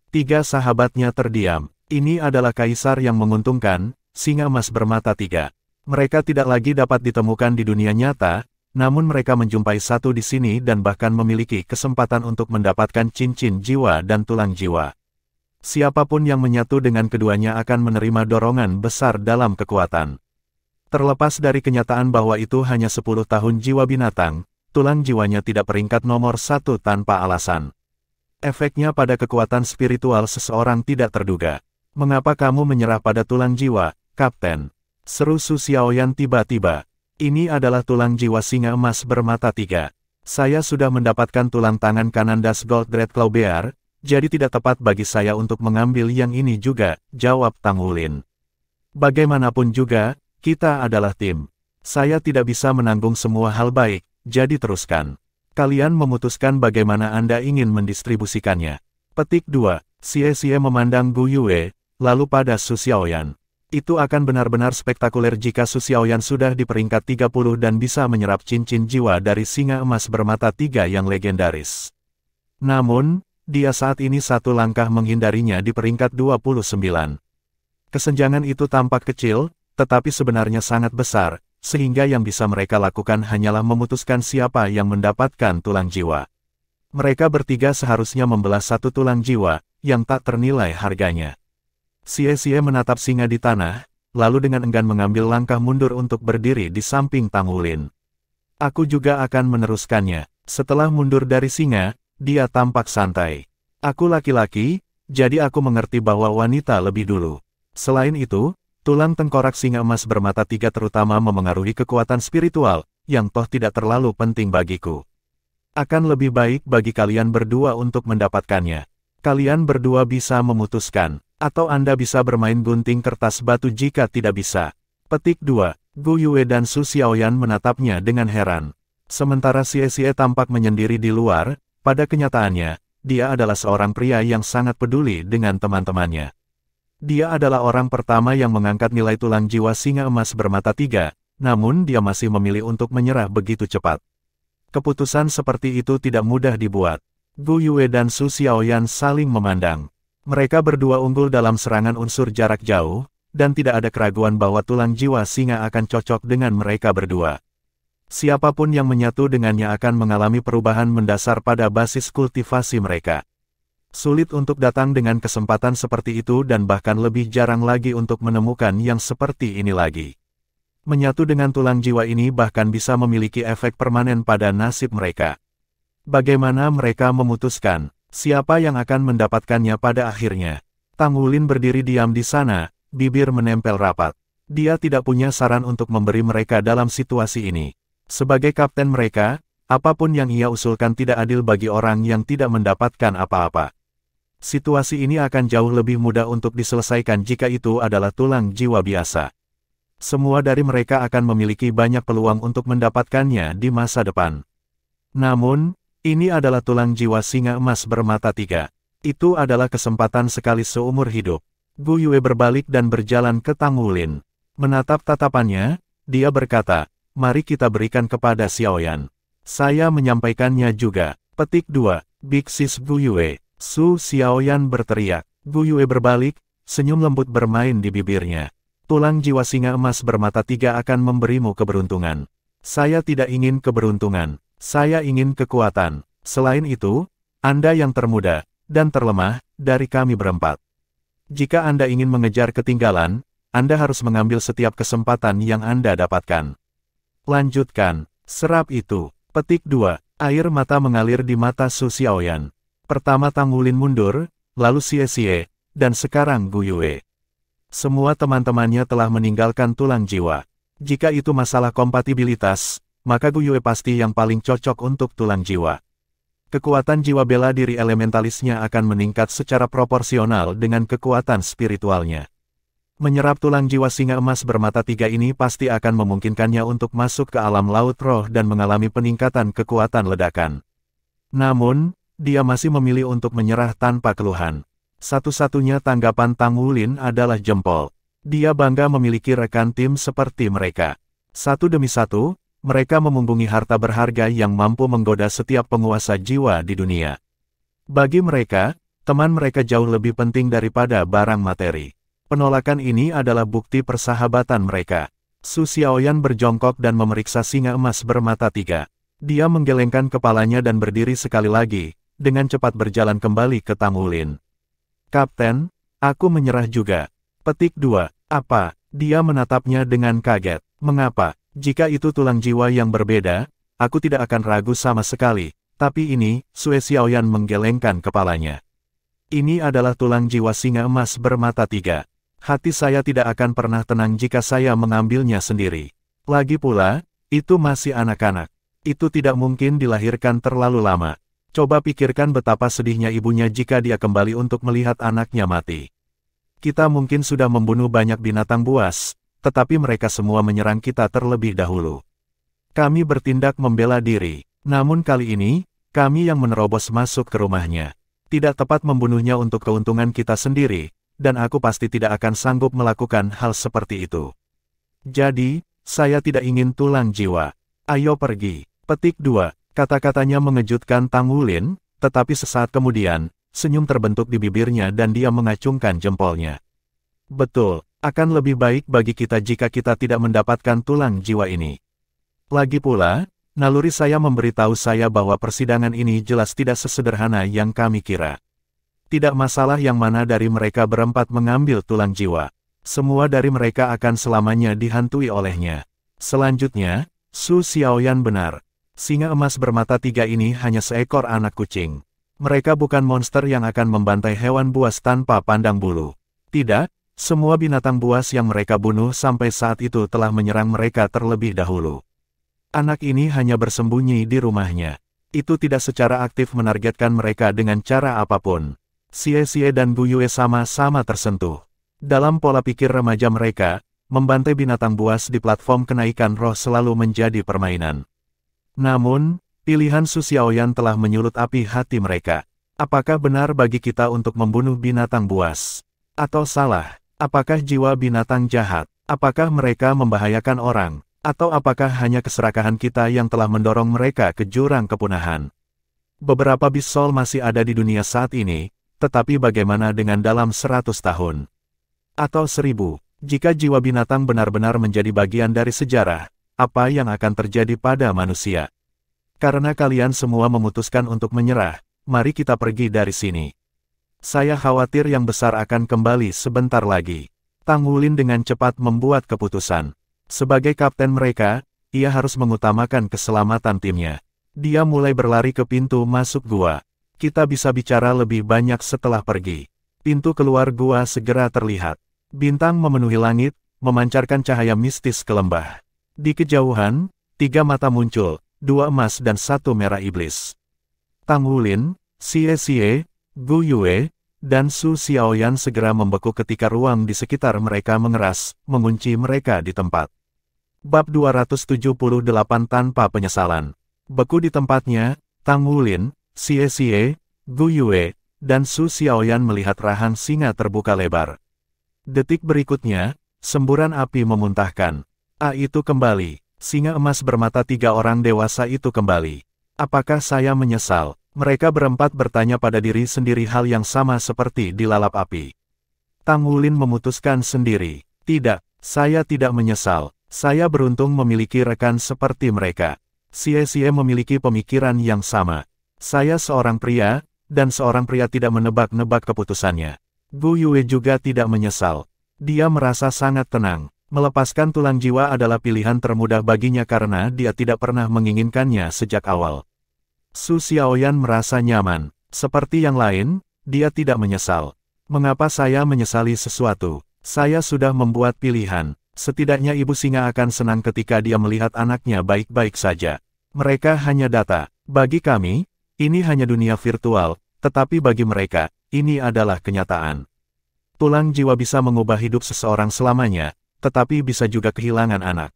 3 sahabatnya terdiam. Ini adalah kaisar yang menguntungkan, singa emas bermata 3. Mereka tidak lagi dapat ditemukan di dunia nyata, namun mereka menjumpai satu di sini dan bahkan memiliki kesempatan untuk mendapatkan cincin jiwa dan tulang jiwa. Siapapun yang menyatu dengan keduanya akan menerima dorongan besar dalam kekuatan. Terlepas dari kenyataan bahwa itu hanya 10 tahun jiwa binatang, tulang jiwanya tidak peringkat nomor 1 tanpa alasan. Efeknya pada kekuatan spiritual seseorang tidak terduga. Mengapa kamu menyerah pada tulang jiwa, Kapten? Seru Su Xiaoyan tiba-tiba. Ini adalah tulang jiwa singa emas bermata 3. Saya sudah mendapatkan tulang tangan kanan Das Gold Red Claw Bear, jadi tidak tepat bagi saya untuk mengambil yang ini juga, jawab Tang Wulin. Bagaimanapun juga, Kita adalah tim. Saya tidak bisa menanggung semua hal baik, jadi teruskan. Kalian memutuskan bagaimana Anda ingin mendistribusikannya. Petik 2. Xie memandang Gu Yue, lalu pada Su Xiaoyan. Itu akan benar-benar spektakuler jika Su Xiaoyan sudah di peringkat 30 dan bisa menyerap cincin jiwa dari singa emas bermata 3 yang legendaris. Namun, dia saat ini satu langkah menghindarinya di peringkat 29. Kesenjangan itu tampak kecil, tetapi sebenarnya sangat besar, sehingga yang bisa mereka lakukan hanyalah memutuskan siapa yang mendapatkan tulang jiwa. Mereka bertiga seharusnya membelah satu tulang jiwa, yang tak ternilai harganya. Xie menatap singa di tanah, lalu dengan enggan mengambil langkah mundur untuk berdiri di samping Tang Wulin. Aku juga akan meneruskannya. Setelah mundur dari singa, dia tampak santai. Aku laki-laki, jadi aku mengerti bahwa wanita lebih dulu. Selain itu, tulang tengkorak singa emas bermata 3 terutama memengaruhi kekuatan spiritual, yang toh tidak terlalu penting bagiku. Akan lebih baik bagi kalian berdua untuk mendapatkannya. Kalian berdua bisa memutuskan, atau Anda bisa bermain gunting kertas batu jika tidak bisa. Petik 2. Gu Yue dan Su Xiaoyan menatapnya dengan heran. Sementara Xie tampak menyendiri di luar, pada kenyataannya, dia adalah seorang pria yang sangat peduli dengan teman-temannya. Dia adalah orang pertama yang mengangkat nilai tulang jiwa singa emas bermata 3, namun dia masih memilih untuk menyerah begitu cepat. Keputusan seperti itu tidak mudah dibuat. Gu Yue dan Su Xiaoyan saling memandang. Mereka berdua unggul dalam serangan unsur jarak jauh, dan tidak ada keraguan bahwa tulang jiwa singa akan cocok dengan mereka berdua. Siapapun yang menyatu dengannya akan mengalami perubahan mendasar pada basis kultivasi mereka. Sulit untuk datang dengan kesempatan seperti itu dan bahkan lebih jarang lagi untuk menemukan yang seperti ini lagi. Menyatu dengan tulang jiwa ini bahkan bisa memiliki efek permanen pada nasib mereka. Bagaimana mereka memutuskan siapa yang akan mendapatkannya pada akhirnya? Tang Wulin berdiri diam di sana, bibir menempel rapat. Dia tidak punya saran untuk memberi mereka dalam situasi ini. Sebagai kapten mereka, apapun yang ia usulkan tidak adil bagi orang yang tidak mendapatkan apa-apa. Situasi ini akan jauh lebih mudah untuk diselesaikan jika itu adalah tulang jiwa biasa. Semua dari mereka akan memiliki banyak peluang untuk mendapatkannya di masa depan. Namun, ini adalah tulang jiwa singa emas bermata 3. Itu adalah kesempatan sekali seumur hidup. Gu Yue berbalik dan berjalan ke Tang Wulin. Menatap tatapannya, dia berkata, "Mari kita berikan kepada Xiaoyan." Saya menyampaikannya juga. Petik 2. Big Sis Gu Yue. Su Xiaoyan berteriak. Gu Yue berbalik, senyum lembut bermain di bibirnya. Tulang jiwa singa emas bermata 3 akan memberimu keberuntungan. Saya tidak ingin keberuntungan. Saya ingin kekuatan. Selain itu, Anda yang termuda dan terlemah dari kami berempat. Jika Anda ingin mengejar ketinggalan, Anda harus mengambil setiap kesempatan yang Anda dapatkan. Lanjutkan. Serap itu. Petik 2. Air mata mengalir di mata Su Xiaoyan. Pertama Tang Wulin mundur, lalu Xie, dan sekarang Gu Yue. Semua teman-temannya telah meninggalkan tulang jiwa. Jika itu masalah kompatibilitas, maka Gu Yue pasti yang paling cocok untuk tulang jiwa. Kekuatan jiwa bela diri elementalisnya akan meningkat secara proporsional dengan kekuatan spiritualnya. Menyerap tulang jiwa singa emas bermata 3 ini pasti akan memungkinkannya untuk masuk ke alam laut roh dan mengalami peningkatan kekuatan ledakan. Namun, dia masih memilih untuk menyerah tanpa keluhan. Satu-satunya tanggapan Tang Wulin adalah jempol. Dia bangga memiliki rekan tim seperti mereka. Satu demi satu, mereka memunggungi harta berharga yang mampu menggoda setiap penguasa jiwa di dunia. Bagi mereka, teman mereka jauh lebih penting daripada barang materi. Penolakan ini adalah bukti persahabatan mereka. Su Xiaoyan berjongkok dan memeriksa singa emas bermata 3. Dia menggelengkan kepalanya dan berdiri sekali lagi, dengan cepat berjalan kembali ke Tang Wulin. Kapten, aku menyerah juga. Petik 2. Apa? Dia menatapnya dengan kaget. Mengapa? Jika itu tulang jiwa yang berbeda, aku tidak akan ragu sama sekali. Tapi ini, Su Xiaoyan menggelengkan kepalanya. Ini adalah tulang jiwa singa emas bermata 3. Hati saya tidak akan pernah tenang jika saya mengambilnya sendiri. Lagi pula, itu masih anak-anak. Itu tidak mungkin dilahirkan terlalu lama. Coba pikirkan betapa sedihnya ibunya jika dia kembali untuk melihat anaknya mati. Kita mungkin sudah membunuh banyak binatang buas, tetapi mereka semua menyerang kita terlebih dahulu. Kami bertindak membela diri, namun kali ini, kami yang menerobos masuk ke rumahnya. Tidak tepat membunuhnya untuk keuntungan kita sendiri, dan aku pasti tidak akan sanggup melakukan hal seperti itu. Jadi, saya tidak ingin tulang jiwa. Ayo pergi. Petik 2. Kata-katanya mengejutkan Tang Wulin, tetapi sesaat kemudian, senyum terbentuk di bibirnya dan dia mengacungkan jempolnya. Betul, akan lebih baik bagi kita jika kita tidak mendapatkan tulang jiwa ini. Lagi pula, naluri saya memberitahu saya bahwa persidangan ini jelas tidak sesederhana yang kami kira. Tidak masalah yang mana dari mereka berempat mengambil tulang jiwa. Semua dari mereka akan selamanya dihantui olehnya. Selanjutnya, Su Xiaoyan benar. Singa emas bermata 3 ini hanya seekor anak kucing. Mereka bukan monster yang akan membantai hewan buas tanpa pandang bulu. Tidak, semua binatang buas yang mereka bunuh sampai saat itu telah menyerang mereka terlebih dahulu. Anak ini hanya bersembunyi di rumahnya. Itu tidak secara aktif menargetkan mereka dengan cara apapun. Xie dan Gu Yue sama-sama tersentuh. Dalam pola pikir remaja mereka, membantai binatang buas di platform kenaikan roh selalu menjadi permainan. Namun, pilihan Su Xiaoyan telah menyulut api hati mereka. Apakah benar bagi kita untuk membunuh binatang buas? Atau salah? Apakah jiwa binatang jahat? Apakah mereka membahayakan orang? Atau apakah hanya keserakahan kita yang telah mendorong mereka ke jurang kepunahan? Beberapa bis soul masih ada di dunia saat ini, tetapi bagaimana dengan dalam 100 tahun? Atau 1000, jika jiwa binatang benar-benar menjadi bagian dari sejarah, apa yang akan terjadi pada manusia? Karena kalian semua memutuskan untuk menyerah, mari kita pergi dari sini. Saya khawatir yang besar akan kembali sebentar lagi. Tang Wulin dengan cepat membuat keputusan. Sebagai kapten mereka, ia harus mengutamakan keselamatan timnya. Dia mulai berlari ke pintu masuk gua. Kita bisa bicara lebih banyak setelah pergi. Pintu keluar gua segera terlihat. Bintang memenuhi langit, memancarkan cahaya mistis ke lembah. Di kejauhan, 3 mata muncul, 2 emas dan 1 merah iblis. Tang Wulin, Xie, Gu Yue, dan Su Xiaoyan segera membeku ketika ruang di sekitar mereka mengeras, mengunci mereka di tempat. Bab 278 tanpa penyesalan. Beku di tempatnya, Tang Wulin, Xie, Gu Yue, dan Su Xiaoyan melihat rahang singa terbuka lebar. Detik berikutnya, semburan api memuntahkan. Itu kembali. Singa emas bermata 3 orang dewasa itu kembali. Apakah saya menyesal? Mereka berempat bertanya pada diri sendiri hal yang sama seperti dilalap api. Tang Wulin memutuskan sendiri. Tidak, saya tidak menyesal. Saya beruntung memiliki rekan seperti mereka. Xie memiliki pemikiran yang sama. Saya seorang pria, dan seorang pria tidak menebak-nebak keputusannya. Gu Yue juga tidak menyesal. Dia merasa sangat tenang. Melepaskan tulang jiwa adalah pilihan termudah baginya karena dia tidak pernah menginginkannya sejak awal. Su Xiaoyan merasa nyaman. Seperti yang lain, dia tidak menyesal. Mengapa saya menyesali sesuatu? Saya sudah membuat pilihan. Setidaknya ibu singa akan senang ketika dia melihat anaknya baik-baik saja. Mereka hanya data. Bagi kami, ini hanya dunia virtual, tetapi bagi mereka, ini adalah kenyataan. Tulang jiwa bisa mengubah hidup seseorang selamanya, tetapi bisa juga kehilangan anak.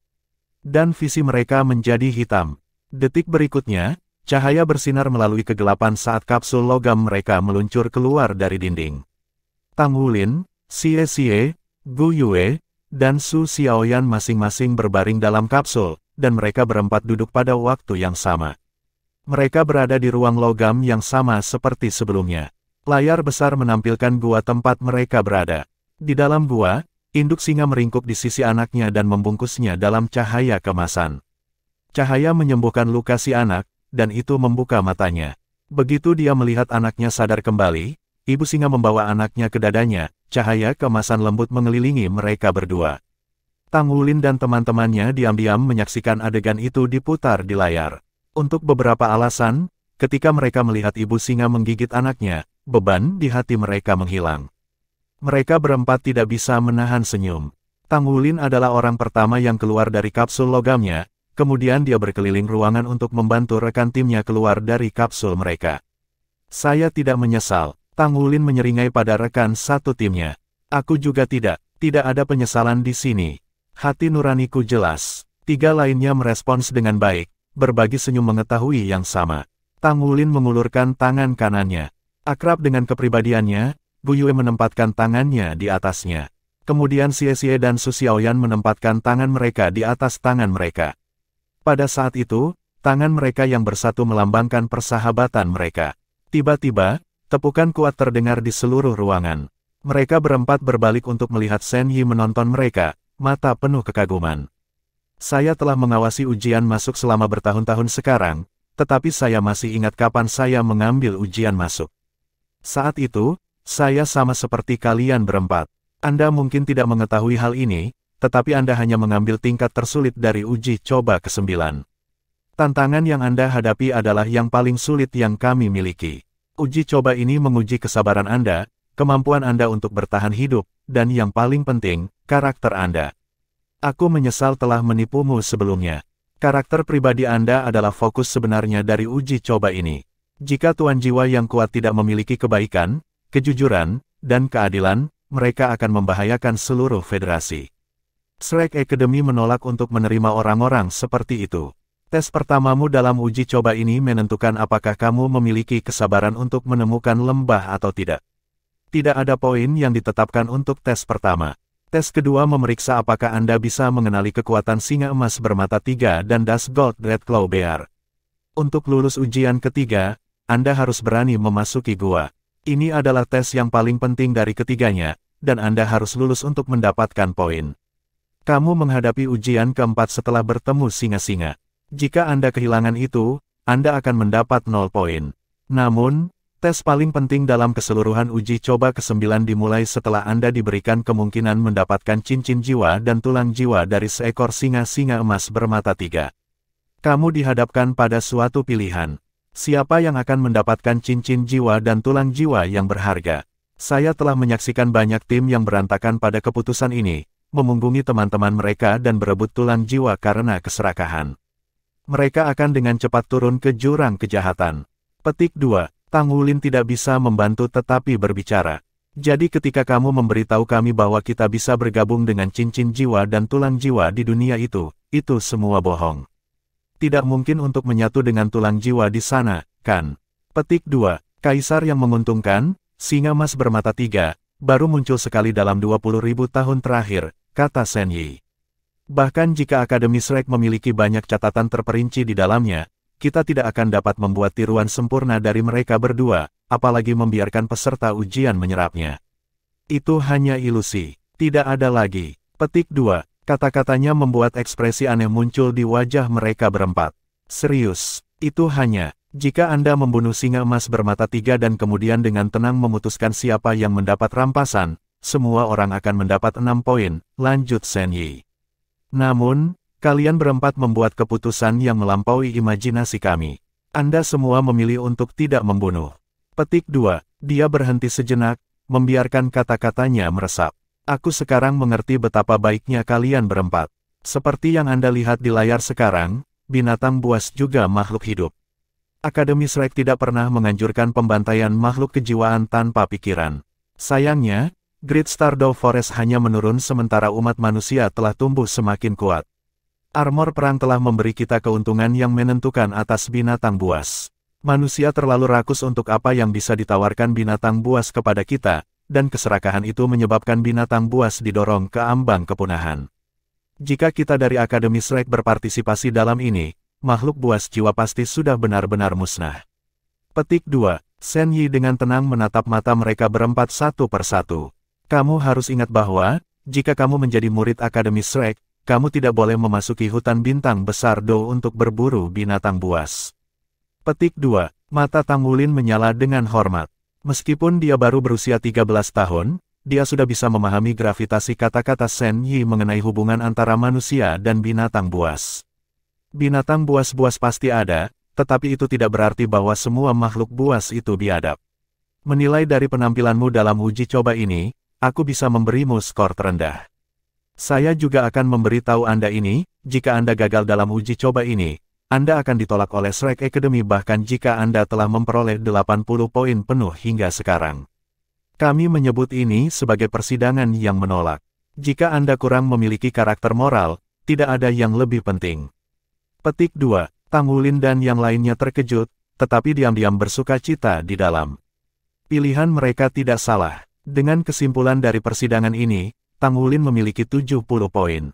Dan visi mereka menjadi hitam. Detik berikutnya, cahaya bersinar melalui kegelapan saat kapsul logam mereka meluncur keluar dari dinding. Tang Wulin, Xie, Gu Yue, dan Su Xiaoyan masing-masing berbaring dalam kapsul, dan mereka berempat duduk pada waktu yang sama. Mereka berada di ruang logam yang sama seperti sebelumnya. Layar besar menampilkan gua tempat mereka berada. Di dalam gua, induk singa meringkuk di sisi anaknya dan membungkusnya dalam cahaya kemasan. Cahaya menyembuhkan luka si anak, dan itu membuka matanya. Begitu dia melihat anaknya sadar kembali, ibu singa membawa anaknya ke dadanya, cahaya kemasan lembut mengelilingi mereka berdua. Tang Wulin dan teman-temannya diam-diam menyaksikan adegan itu diputar di layar. Untuk beberapa alasan, ketika mereka melihat ibu singa menggigit anaknya, beban di hati mereka menghilang. Mereka berempat tidak bisa menahan senyum. Tang Wulin adalah orang pertama yang keluar dari kapsul logamnya, kemudian dia berkeliling ruangan untuk membantu rekan timnya keluar dari kapsul mereka. Saya tidak menyesal, Tang Wulin menyeringai pada rekan satu timnya. Aku juga tidak ada penyesalan di sini. Hati nuraniku jelas. 3 lainnya merespons dengan baik, berbagi senyum mengetahui yang sama. Tang Wulin mengulurkan tangan kanannya. Akrab dengan kepribadiannya, Bu Yue menempatkan tangannya di atasnya. Kemudian Xie Xie dan Su Xiaoyan menempatkan tangan mereka di atas tangan mereka. Pada saat itu, tangan mereka yang bersatu melambangkan persahabatan mereka. Tiba-tiba, tepukan kuat terdengar di seluruh ruangan. Mereka berempat berbalik untuk melihat Shen Yi menonton mereka, mata penuh kekaguman. Saya telah mengawasi ujian masuk selama bertahun-tahun sekarang, tetapi saya masih ingat kapan saya mengambil ujian masuk. Saat itu, saya sama seperti kalian berempat. Anda mungkin tidak mengetahui hal ini, tetapi Anda hanya mengambil tingkat tersulit dari uji coba ke-9. Tantangan yang Anda hadapi adalah yang paling sulit yang kami miliki. Uji coba ini menguji kesabaran Anda, kemampuan Anda untuk bertahan hidup, dan yang paling penting, karakter Anda. Aku menyesal telah menipumu sebelumnya. Karakter pribadi Anda adalah fokus sebenarnya dari uji coba ini. Jika Tuan Jiwa yang kuat tidak memiliki kebaikan, kejujuran, dan keadilan, mereka akan membahayakan seluruh federasi. Shrek Academy menolak untuk menerima orang-orang seperti itu. Tes pertamamu dalam uji coba ini menentukan apakah kamu memiliki kesabaran untuk menemukan lembah atau tidak. Tidak ada poin yang ditetapkan untuk tes pertama. Tes kedua memeriksa apakah Anda bisa mengenali kekuatan singa emas bermata 3 dan Das Gold Red Claw Bear. Untuk lulus ujian ketiga, Anda harus berani memasuki gua. Ini adalah tes yang paling penting dari ketiganya, dan Anda harus lulus untuk mendapatkan poin. Kamu menghadapi ujian keempat setelah bertemu singa-singa. Jika Anda kehilangan itu, Anda akan mendapat 0 poin. Namun, tes paling penting dalam keseluruhan uji coba ke-9 dimulai setelah Anda diberikan kemungkinan mendapatkan cincin jiwa dan tulang jiwa dari seekor singa-singa emas bermata 3. Kamu dihadapkan pada suatu pilihan. Siapa yang akan mendapatkan cincin jiwa dan tulang jiwa yang berharga? Saya telah menyaksikan banyak tim yang berantakan pada keputusan ini, memunggungi teman-teman mereka dan berebut tulang jiwa karena keserakahan. Mereka akan dengan cepat turun ke jurang kejahatan. Petik 2. Tang Wulin tidak bisa membantu tetapi berbicara. Jadi ketika kamu memberitahu kami bahwa kita bisa bergabung dengan cincin jiwa dan tulang jiwa di dunia itu semua bohong. Tidak mungkin untuk menyatu dengan tulang jiwa di sana, kan? Petik 2. Kaisar yang menguntungkan, singa emas bermata 3, baru muncul sekali dalam 20.000 tahun terakhir, kata Shen Yi. Bahkan jika Akademi Shrek memiliki banyak catatan terperinci di dalamnya, kita tidak akan dapat membuat tiruan sempurna dari mereka berdua, apalagi membiarkan peserta ujian menyerapnya. Itu hanya ilusi, tidak ada lagi. Petik 2. Kata-katanya membuat ekspresi aneh muncul di wajah mereka berempat. Serius, itu hanya, jika Anda membunuh singa emas bermata 3 dan kemudian dengan tenang memutuskan siapa yang mendapat rampasan, semua orang akan mendapat 6 poin, lanjut Shen Yi. Namun, kalian berempat membuat keputusan yang melampaui imajinasi kami. Anda semua memilih untuk tidak membunuh. Petik 2. Dia berhenti sejenak, membiarkan kata-katanya meresap. Aku sekarang mengerti betapa baiknya kalian berempat. Seperti yang Anda lihat di layar sekarang, binatang buas juga makhluk hidup. Akademi Shrek tidak pernah menganjurkan pembantaian makhluk kejiwaan tanpa pikiran. Sayangnya, Great Stardew Forest hanya menurun sementara umat manusia telah tumbuh semakin kuat. Armor perang telah memberi kita keuntungan yang menentukan atas binatang buas. Manusia terlalu rakus untuk apa yang bisa ditawarkan binatang buas kepada kita, dan keserakahan itu menyebabkan binatang buas didorong ke ambang kepunahan. Jika kita dari Akademi Shrek berpartisipasi dalam ini, makhluk buas jiwa pasti sudah benar-benar musnah. Petik 2. Shen Yi dengan tenang menatap mata mereka berempat satu persatu. Kamu harus ingat bahwa, jika kamu menjadi murid Akademi Shrek, kamu tidak boleh memasuki hutan bintang besar Do untuk berburu binatang buas. Petik 2. Mata Tang Wulin menyala dengan hormat. Meskipun dia baru berusia 13 tahun, dia sudah bisa memahami gravitasi kata-kata Shen Yi mengenai hubungan antara manusia dan binatang buas. Binatang buas-buas pasti ada, tetapi itu tidak berarti bahwa semua makhluk buas itu biadab. Menilai dari penampilanmu dalam uji coba ini, aku bisa memberimu skor terendah. Saya juga akan memberitahu Anda ini, jika Anda gagal dalam uji coba ini, Anda akan ditolak oleh Shrek Academy bahkan jika Anda telah memperoleh 80 poin penuh hingga sekarang. Kami menyebut ini sebagai persidangan yang menolak. Jika Anda kurang memiliki karakter moral, tidak ada yang lebih penting. Petik 2. Tang Wulin dan yang lainnya terkejut, tetapi diam-diam bersuka cita di dalam. Pilihan mereka tidak salah. Dengan kesimpulan dari persidangan ini, Tang Wulin memiliki 70 poin.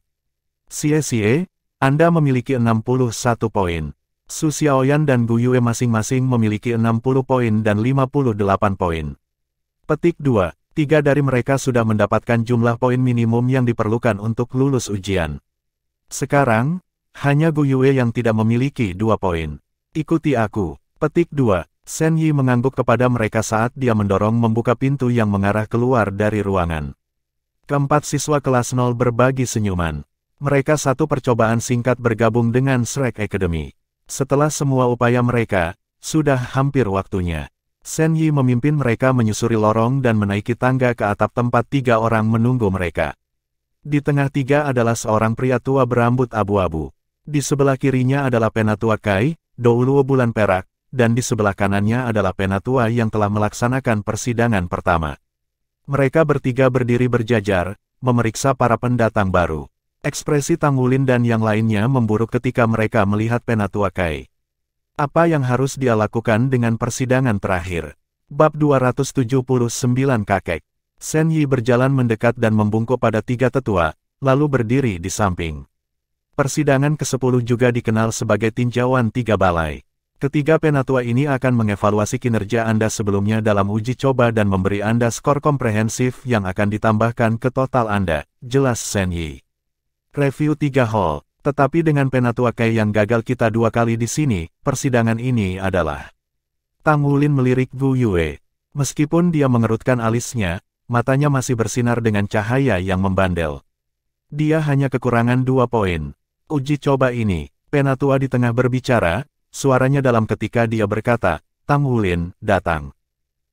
Xie, Anda memiliki 61 poin. Su Xiaoyan dan Gu Yue masing-masing memiliki 60 poin dan 58 poin. Petik 2. 3 dari mereka sudah mendapatkan jumlah poin minimum yang diperlukan untuk lulus ujian. Sekarang, hanya Gu Yue yang tidak memiliki 2 poin. Ikuti aku. Petik 2. Shen Yi mengangguk kepada mereka saat dia mendorong membuka pintu yang mengarah keluar dari ruangan. Keempat siswa kelas 0 berbagi senyuman. Mereka satu percobaan singkat bergabung dengan Shrek Academy. Setelah semua upaya mereka, sudah hampir waktunya. Shen Yi memimpin mereka menyusuri lorong dan menaiki tangga ke atap tempat 3 orang menunggu mereka. Di tengah 3 adalah seorang pria tua berambut abu-abu. Di sebelah kirinya adalah Penatua Kai, Douluo Bulan Perak, dan di sebelah kanannya adalah Penatua yang telah melaksanakan persidangan pertama. Mereka bertiga berdiri berjajar, memeriksa para pendatang baru. Ekspresi Tang Wulin dan yang lainnya memburuk ketika mereka melihat Penatua Kai. Apa yang harus dia lakukan dengan persidangan terakhir? Bab 279 Kakek. Shen Yi berjalan mendekat dan membungkuk pada 3 tetua, lalu berdiri di samping. Persidangan ke-10 juga dikenal sebagai tinjauan 3 balai. Ketiga penatua ini akan mengevaluasi kinerja Anda sebelumnya dalam uji coba dan memberi Anda skor komprehensif yang akan ditambahkan ke total Anda, jelas Shen Yi. Review 3 hall, tetapi dengan Penatua Kai yang gagal kita 2 kali di sini, persidangan ini adalah. Tang Wulin melirik Gu Yue. Meskipun dia mengerutkan alisnya, matanya masih bersinar dengan cahaya yang membandel. Dia hanya kekurangan 2 poin. Uji coba ini, Penatua di tengah berbicara, suaranya dalam ketika dia berkata, Tang Wulin, datang.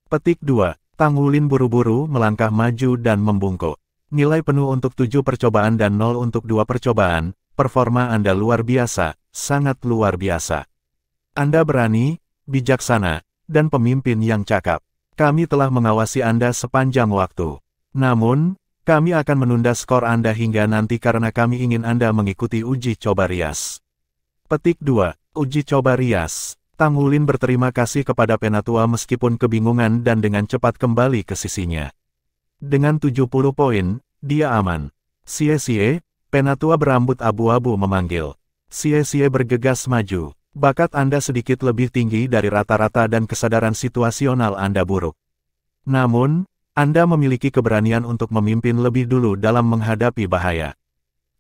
Petik 2. Tang Wulin buru-buru melangkah maju dan membungkuk. Nilai penuh untuk 7 percobaan dan 0 untuk 2 percobaan, performa Anda luar biasa, sangat luar biasa. Anda berani, bijaksana, dan pemimpin yang cakap. Kami telah mengawasi Anda sepanjang waktu. Namun, kami akan menunda skor Anda hingga nanti karena kami ingin Anda mengikuti uji coba rias. Petik 2. Uji coba rias. Tang Wulin berterima kasih kepada Penatua meskipun kebingungan dan dengan cepat kembali ke sisinya. Dengan 70 poin, dia aman. Xie, Penatua berambut abu-abu memanggil. Xie bergegas maju. Bakat Anda sedikit lebih tinggi dari rata-rata dan kesadaran situasional Anda buruk. Namun, Anda memiliki keberanian untuk memimpin lebih dulu dalam menghadapi bahaya.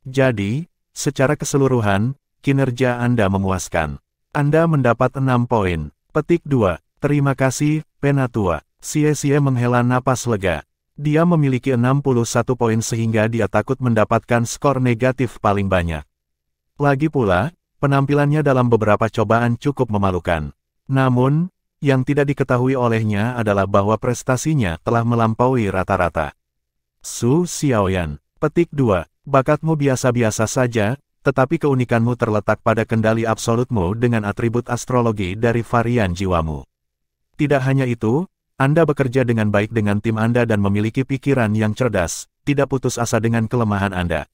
Jadi, secara keseluruhan, kinerja Anda memuaskan. Anda mendapat 6 poin. Petik 2. Terima kasih, Penatua. Xie menghela napas lega. Dia memiliki 61 poin sehingga dia takut mendapatkan skor negatif paling banyak. Lagi pula, penampilannya dalam beberapa cobaan cukup memalukan. Namun, yang tidak diketahui olehnya adalah bahwa prestasinya telah melampaui rata-rata. Su Xiaoyan. Petik 2. Bakatmu biasa-biasa saja, tetapi keunikanmu terletak pada kendali absolutmu dengan atribut astrologi dari varian jiwamu. Tidak hanya itu, Anda bekerja dengan baik dengan tim Anda dan memiliki pikiran yang cerdas, tidak putus asa dengan kelemahan Anda.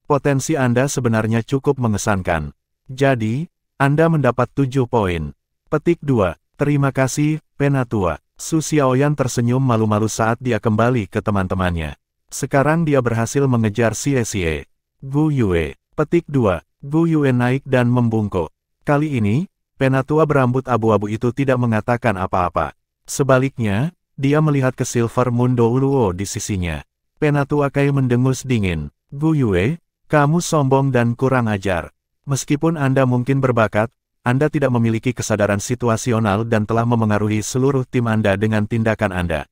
Potensi Anda sebenarnya cukup mengesankan. Jadi, Anda mendapat 7 poin. Petik 2. Terima kasih, Penatua. Su Xiaoyan tersenyum malu-malu saat dia kembali ke teman-temannya. Sekarang dia berhasil mengejar Xie. Gu Yue. Petik 2. Gu Yue naik dan membungkuk. Kali ini, Penatua berambut abu-abu itu tidak mengatakan apa-apa. Sebaliknya, dia melihat ke Silver Moon Douluo di sisinya. Penatua Kai mendengus dingin. Gu Yue, kamu sombong dan kurang ajar. Meskipun Anda mungkin berbakat, Anda tidak memiliki kesadaran situasional dan telah memengaruhi seluruh tim Anda dengan tindakan Anda.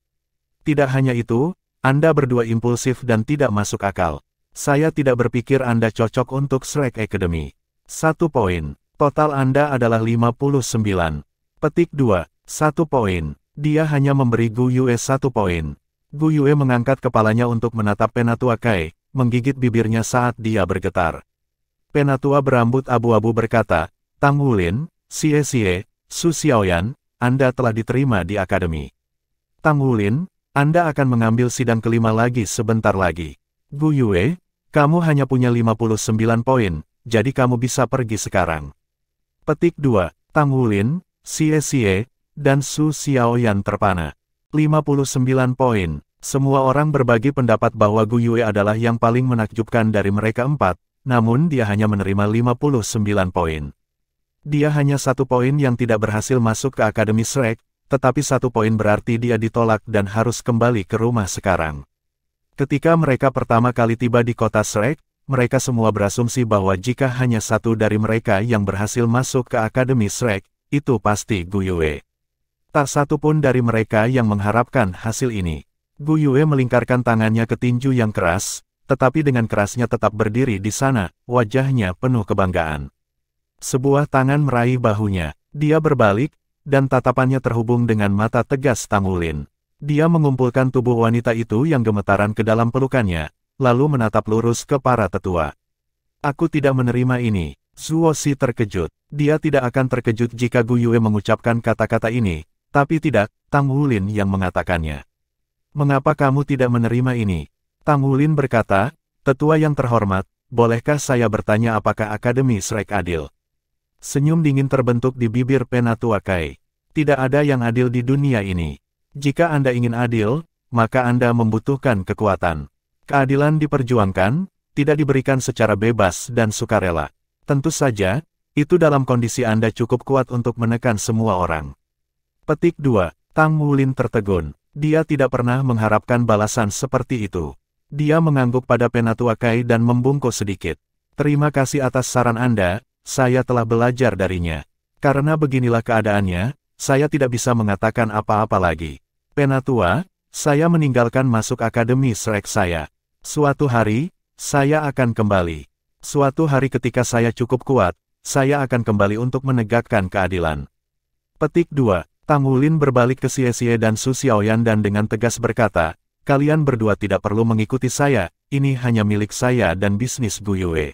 Tidak hanya itu, Anda berdua impulsif dan tidak masuk akal. Saya tidak berpikir Anda cocok untuk Shrek Academy. 1 poin. Total Anda adalah 59. Petik 2. 1 poin. Dia hanya memberi Gu Yue 1 poin. Gu Yue mengangkat kepalanya untuk menatap Penatua Kai, menggigit bibirnya saat dia bergetar. Penatua berambut abu-abu berkata, Tang Wulin, Xie, Su Xiaoyan, Anda telah diterima di akademi. Tang Wulin, Anda akan mengambil sidang kelima lagi sebentar lagi. Gu Yue, kamu hanya punya 59 poin, jadi kamu bisa pergi sekarang. Petik 2. Tang Wulin, Xie Xie, dan Su Xiaoyan terpana. 59 poin. Semua orang berbagi pendapat bahwa Gu Yue adalah yang paling menakjubkan dari mereka empat, namun dia hanya menerima 59 poin. Dia hanya 1 poin yang tidak berhasil masuk ke Akademi Shrek, tetapi 1 poin berarti dia ditolak dan harus kembali ke rumah sekarang. Ketika mereka pertama kali tiba di kota Shrek, mereka semua berasumsi bahwa jika hanya 1 dari mereka yang berhasil masuk ke Akademi Shrek, itu pasti Gu Yue. Tak satu pun dari mereka yang mengharapkan hasil ini. Gu Yue melingkarkan tangannya ke tinju yang keras, tetapi dengan kerasnya tetap berdiri di sana, wajahnya penuh kebanggaan. Sebuah tangan meraih bahunya, dia berbalik, dan tatapannya terhubung dengan mata tegas Tang Wulin. Dia mengumpulkan tubuh wanita itu yang gemetaran ke dalam pelukannya, lalu menatap lurus ke para tetua. Aku tidak menerima ini. Zuo Si terkejut. Dia tidak akan terkejut jika Gu Yue mengucapkan kata-kata ini, tapi tidak, Tang Wulin yang mengatakannya. Mengapa kamu tidak menerima ini? Tang Wulin berkata, tetua yang terhormat, bolehkah saya bertanya apakah Akademi Shrek adil? Senyum dingin terbentuk di bibir Penatua Kai. Tidak ada yang adil di dunia ini. Jika Anda ingin adil, maka Anda membutuhkan kekuatan. Keadilan diperjuangkan, tidak diberikan secara bebas dan sukarela. Tentu saja, itu dalam kondisi Anda cukup kuat untuk menekan semua orang. Petik 2. Tang Wulin tertegun. Dia tidak pernah mengharapkan balasan seperti itu. Dia mengangguk pada Penatua Kai dan membungkuk sedikit. Terima kasih atas saran Anda, saya telah belajar darinya. Karena beginilah keadaannya, saya tidak bisa mengatakan apa-apa lagi. Penatua, saya meninggalkan masuk Akademi Shrek saya. Suatu hari, saya akan kembali. Suatu hari ketika saya cukup kuat, saya akan kembali untuk menegakkan keadilan. Petik 2. Tang Wulin berbalik ke Xie Xie dan Su Xiaoyan dan dengan tegas berkata, kalian berdua tidak perlu mengikuti saya, ini hanya milik saya dan bisnis Gu Yue.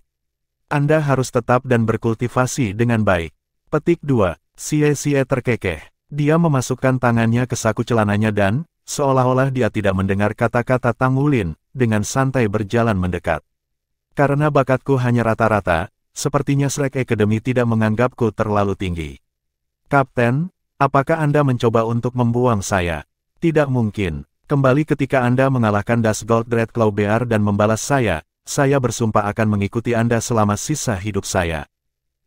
Anda harus tetap dan berkultivasi dengan baik. Petik 2. Xie Xie terkekeh. Dia memasukkan tangannya ke saku celananya dan, seolah-olah dia tidak mendengar kata-kata Tang Wulin, dengan santai berjalan mendekat. Karena bakatku hanya rata-rata, sepertinya Shrek Academy tidak menganggapku terlalu tinggi. Kapten, apakah Anda mencoba untuk membuang saya? Tidak mungkin. Kembali ketika Anda mengalahkan Das Gold Red Claw Bear dan membalas saya bersumpah akan mengikuti Anda selama sisa hidup saya.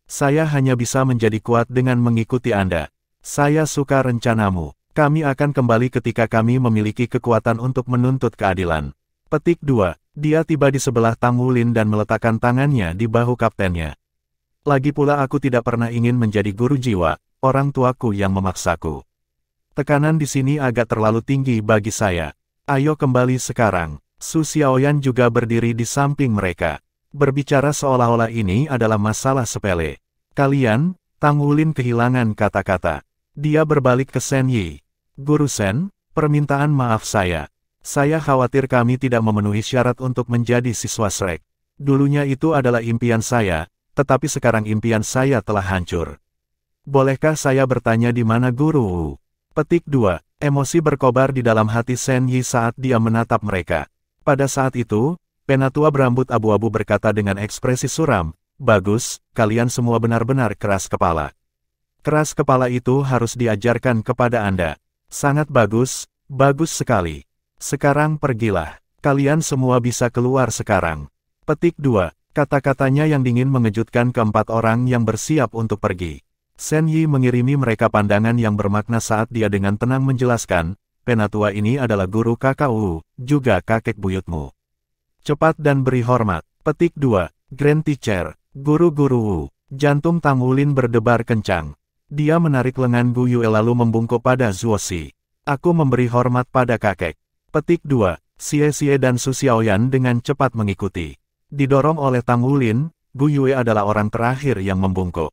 Saya hanya bisa menjadi kuat dengan mengikuti Anda. Saya suka rencanamu. Kami akan kembali ketika kami memiliki kekuatan untuk menuntut keadilan. Petik 2. Dia tiba di sebelah Tang Wulin dan meletakkan tangannya di bahu kaptennya. Lagi pula aku tidak pernah ingin menjadi guru jiwa, orang tuaku yang memaksaku. Tekanan di sini agak terlalu tinggi bagi saya. Ayo kembali sekarang. Su Xiaoyan juga berdiri di samping mereka. Berbicara seolah-olah ini adalah masalah sepele. Kalian, Tang Wulin kehilangan kata-kata. Dia berbalik ke Shen Yi. Guru Shen, permintaan maaf saya. Saya khawatir kami tidak memenuhi syarat untuk menjadi siswa Shrek. Dulunya itu adalah impian saya, tetapi sekarang impian saya telah hancur. Bolehkah saya bertanya di mana guru? Petik 2. Emosi berkobar di dalam hati Shen Yi saat dia menatap mereka. Pada saat itu, Penatua berambut abu-abu berkata dengan ekspresi suram, bagus, kalian semua benar-benar keras kepala. Keras kepala itu harus diajarkan kepada Anda. Sangat bagus, bagus sekali. Sekarang pergilah. Kalian semua bisa keluar sekarang. Petik 2. Kata-katanya yang dingin mengejutkan keempat orang yang bersiap untuk pergi. Shen Yi mengirimi mereka pandangan yang bermakna saat dia dengan tenang menjelaskan, Penatua ini adalah guru kakakku, juga kakek buyutmu. Cepat dan beri hormat. Petik 2. Grand Teacher, guru-guru. Jantung Tang Wulin berdebar kencang. Dia menarik lengan Gu Yue lalu membungkuk pada Zuo Si. Aku memberi hormat pada kakek. Petik 2. Xie Xie dan Su Xiaoyan dengan cepat mengikuti. Didorong oleh Tang Wulin, Gu Yue adalah orang terakhir yang membungkuk.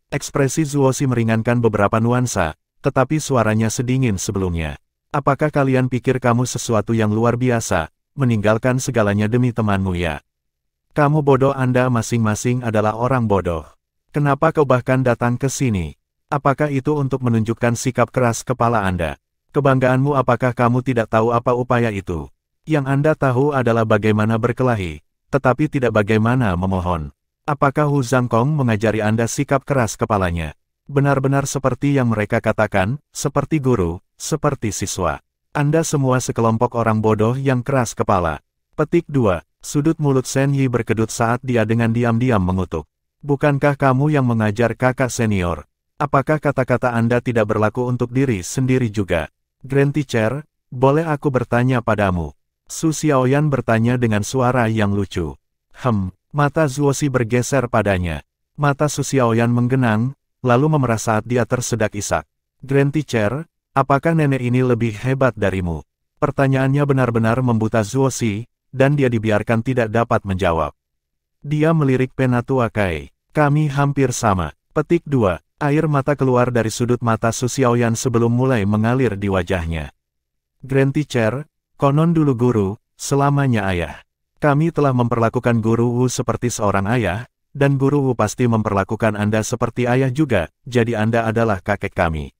Ekspresi Zuo Si meringankan beberapa nuansa, tetapi suaranya sedingin sebelumnya. Apakah kalian pikir kamu sesuatu yang luar biasa, meninggalkan segalanya demi temanmu ya? Kamu bodoh, Anda masing-masing adalah orang bodoh. Kenapa kau bahkan datang ke sini? Apakah itu untuk menunjukkan sikap keras kepala Anda? Kebanggaanmu, apakah kamu tidak tahu apa upaya itu? Yang Anda tahu adalah bagaimana berkelahi, tetapi tidak bagaimana memohon. Apakah Hu Zhangkong mengajari Anda sikap keras kepalanya? Benar-benar seperti yang mereka katakan, seperti guru, seperti siswa. Anda semua sekelompok orang bodoh yang keras kepala. Petik 2. Sudut mulut Shen Yi berkedut saat dia dengan diam-diam mengutuk. Bukankah kamu yang mengajar kakak senior? Apakah kata-kata Anda tidak berlaku untuk diri sendiri juga? Grand Teacher, boleh aku bertanya padamu? Su Xiaoyan bertanya dengan suara yang lucu. Mata Zuosi bergeser padanya. Mata Su Xiaoyan menggenang, lalu memerah saat dia tersedak isak. Grand Teacher, apakah nenek ini lebih hebat darimu? Pertanyaannya benar-benar membuta Zuosi, dan dia dibiarkan tidak dapat menjawab. Dia melirik Penatua Kai. Kami hampir sama. Petik 2. Air mata keluar dari sudut mata Su Xiaoyan sebelum mulai mengalir di wajahnya. Grand Teacher, konon dulu guru, selamanya ayah. Kami telah memperlakukan Guru Wu seperti seorang ayah, dan Guru Wu pasti memperlakukan Anda seperti ayah juga, jadi Anda adalah kakek kami.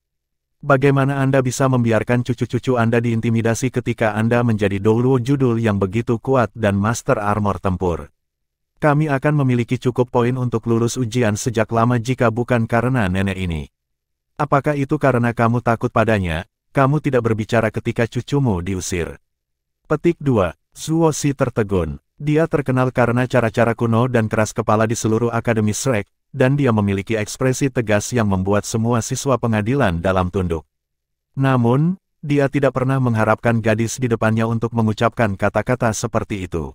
Bagaimana Anda bisa membiarkan cucu-cucu Anda diintimidasi ketika Anda menjadi Douluo Judul yang begitu kuat dan Master Armor Tempur? Kami akan memiliki cukup poin untuk lulus ujian sejak lama jika bukan karena nenek ini. Apakah itu karena kamu takut padanya, kamu tidak berbicara ketika cucumu diusir? Petik 2. Zuosi tertegun. Dia terkenal karena cara-cara kuno dan keras kepala di seluruh Akademi Shrek, dan dia memiliki ekspresi tegas yang membuat semua siswa pengadilan dalam tunduk. Namun, dia tidak pernah mengharapkan gadis di depannya untuk mengucapkan kata-kata seperti itu.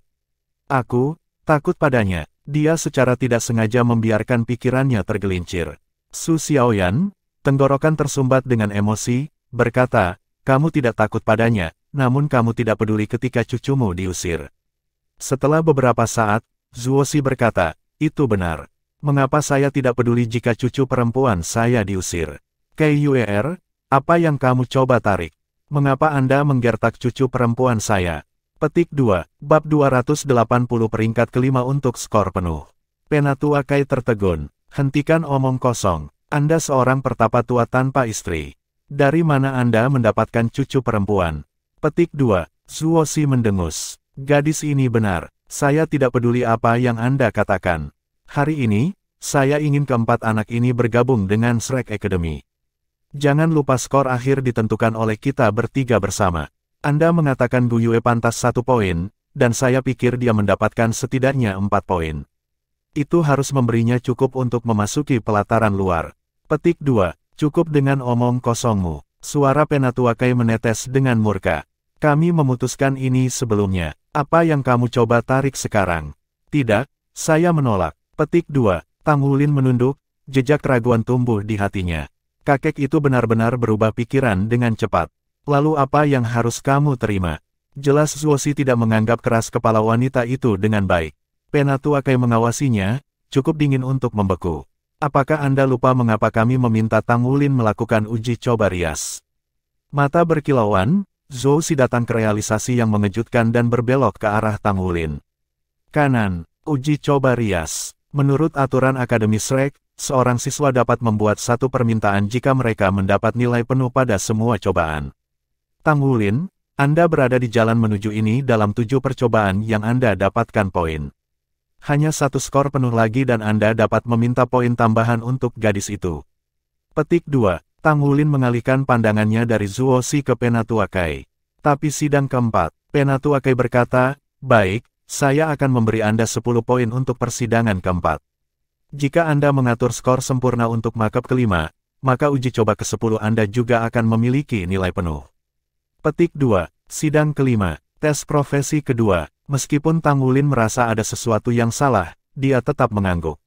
Aku takut padanya. Dia secara tidak sengaja membiarkan pikirannya tergelincir. Su Xiaoyan, tenggorokan tersumbat dengan emosi, berkata, kamu tidak takut padanya, namun kamu tidak peduli ketika cucumu diusir. Setelah beberapa saat, Zuosi berkata, itu benar. Mengapa saya tidak peduli jika cucu perempuan saya diusir? Kei Yuer, apa yang kamu coba tarik? Mengapa Anda menggertak cucu perempuan saya? Petik 2, bab 280 peringkat kelima untuk skor penuh. Penatua Kai tertegun. Hentikan omong kosong. Anda seorang pertapa tua tanpa istri. Dari mana Anda mendapatkan cucu perempuan? Petik 2, Zuosi mendengus. Gadis ini benar. Saya tidak peduli apa yang Anda katakan. Hari ini, saya ingin keempat anak ini bergabung dengan Shrek Academy. Jangan lupa skor akhir ditentukan oleh kita bertiga bersama. Anda mengatakan Gu Yue pantas 1 poin, dan saya pikir dia mendapatkan setidaknya 4 poin. Itu harus memberinya cukup untuk memasuki pelataran luar. Petik 2, cukup dengan omong kosongmu. Suara Penatua Kai menetes dengan murka. Kami memutuskan ini sebelumnya. Apa yang kamu coba tarik sekarang? Tidak, saya menolak. Petik 2, Tang Wulin menunduk, jejak keraguan tumbuh di hatinya. Kakek itu benar-benar berubah pikiran dengan cepat. Lalu apa yang harus kamu terima? Jelas Zuosi tidak menganggap keras kepala wanita itu dengan baik. Penatua Kai mengawasinya, cukup dingin untuk membeku. Apakah Anda lupa mengapa kami meminta Tang Wulin melakukan uji coba rias? Mata berkilauan, Zuosi datang ke realisasi yang mengejutkan dan berbelok ke arah Tang Wulin. Kanan, uji coba rias. Menurut aturan Akademi Shrek, seorang siswa dapat membuat satu permintaan jika mereka mendapat nilai penuh pada semua cobaan. Tang Wulin, Anda berada di jalan menuju ini dalam 7 percobaan yang Anda dapatkan poin. Hanya 1 skor penuh lagi dan Anda dapat meminta poin tambahan untuk gadis itu. Petik 2. Tang Wulin mengalihkan pandangannya dari Zuosi ke Penatua Kai. Tapi sidang keempat, Penatua Kai berkata, baik, saya akan memberi Anda 10 poin untuk persidangan keempat. Jika Anda mengatur skor sempurna untuk makap kelima, maka uji coba ke-10 Anda juga akan memiliki nilai penuh. Petik 2, sidang kelima, tes profesi kedua. Meskipun Tang Wulin merasa ada sesuatu yang salah, dia tetap mengangguk.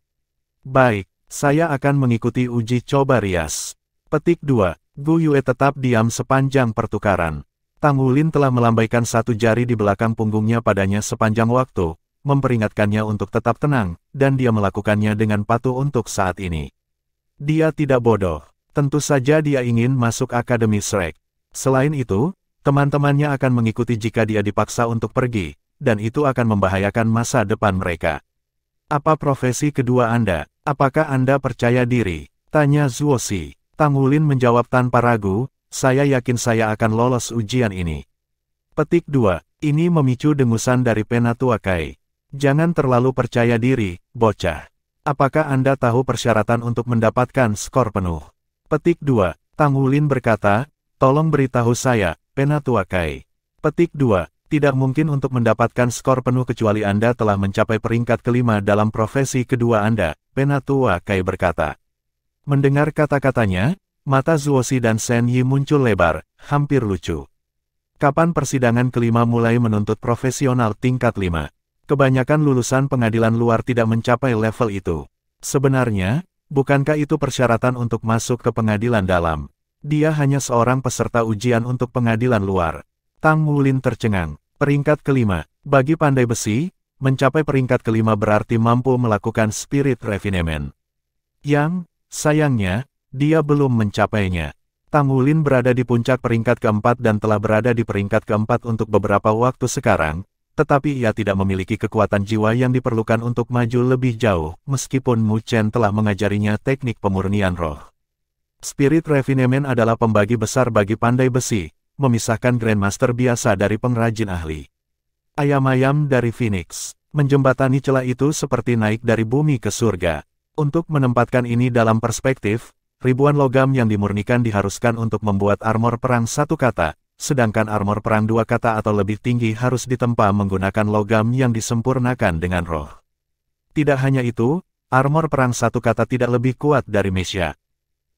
Baik, saya akan mengikuti uji coba rias. Petik 2, Gu Yue tetap diam sepanjang pertukaran. Tang Wulin telah melambaikan 1 jari di belakang punggungnya padanya sepanjang waktu, memperingatkannya untuk tetap tenang, dan dia melakukannya dengan patuh untuk saat ini. Dia tidak bodoh. Tentu saja dia ingin masuk Akademi Shrek. Selain itu, teman-temannya akan mengikuti jika dia dipaksa untuk pergi, dan itu akan membahayakan masa depan mereka. Apa profesi kedua Anda? Apakah Anda percaya diri? Tanya Zuosi. Tang Wulin menjawab tanpa ragu, saya yakin saya akan lolos ujian ini. Petik 2. Ini memicu dengusan dari Penatua Kai. Jangan terlalu percaya diri, bocah. Apakah Anda tahu persyaratan untuk mendapatkan skor penuh? Petik 2. Tang Wulin berkata, tolong beritahu saya, Penatua Kai. Petik 2. Tidak mungkin untuk mendapatkan skor penuh kecuali Anda telah mencapai peringkat kelima dalam profesi kedua Anda, Penatua Kai berkata. Mendengar kata-katanya, mata Zuosi dan Shen Yi muncul lebar, hampir lucu. Kapan persidangan kelima mulai menuntut profesional tingkat 5? Kebanyakan lulusan pengadilan luar tidak mencapai level itu. Sebenarnya, bukankah itu persyaratan untuk masuk ke pengadilan dalam? Dia hanya seorang peserta ujian untuk pengadilan luar. Tang Wulin tercengang. Peringkat kelima, bagi pandai besi, mencapai peringkat kelima berarti mampu melakukan spirit refinement. Sayangnya, dia belum mencapainya. Tang Wulin berada di puncak peringkat keempat dan telah berada di peringkat keempat untuk beberapa waktu sekarang, tetapi ia tidak memiliki kekuatan jiwa yang diperlukan untuk maju lebih jauh, meskipun Mu Chen telah mengajarinya teknik pemurnian roh. Spirit Refinement adalah pembagi besar bagi pandai besi, memisahkan Grandmaster biasa dari pengrajin ahli. Ayam-ayam dari Phoenix, menjembatani celah itu seperti naik dari bumi ke surga. Untuk menempatkan ini dalam perspektif, ribuan logam yang dimurnikan diharuskan untuk membuat armor perang 1 kata, sedangkan armor perang 2 kata atau lebih tinggi harus ditempa menggunakan logam yang disempurnakan dengan roh. Tidak hanya itu, armor perang 1 kata tidak lebih kuat dari Mesya.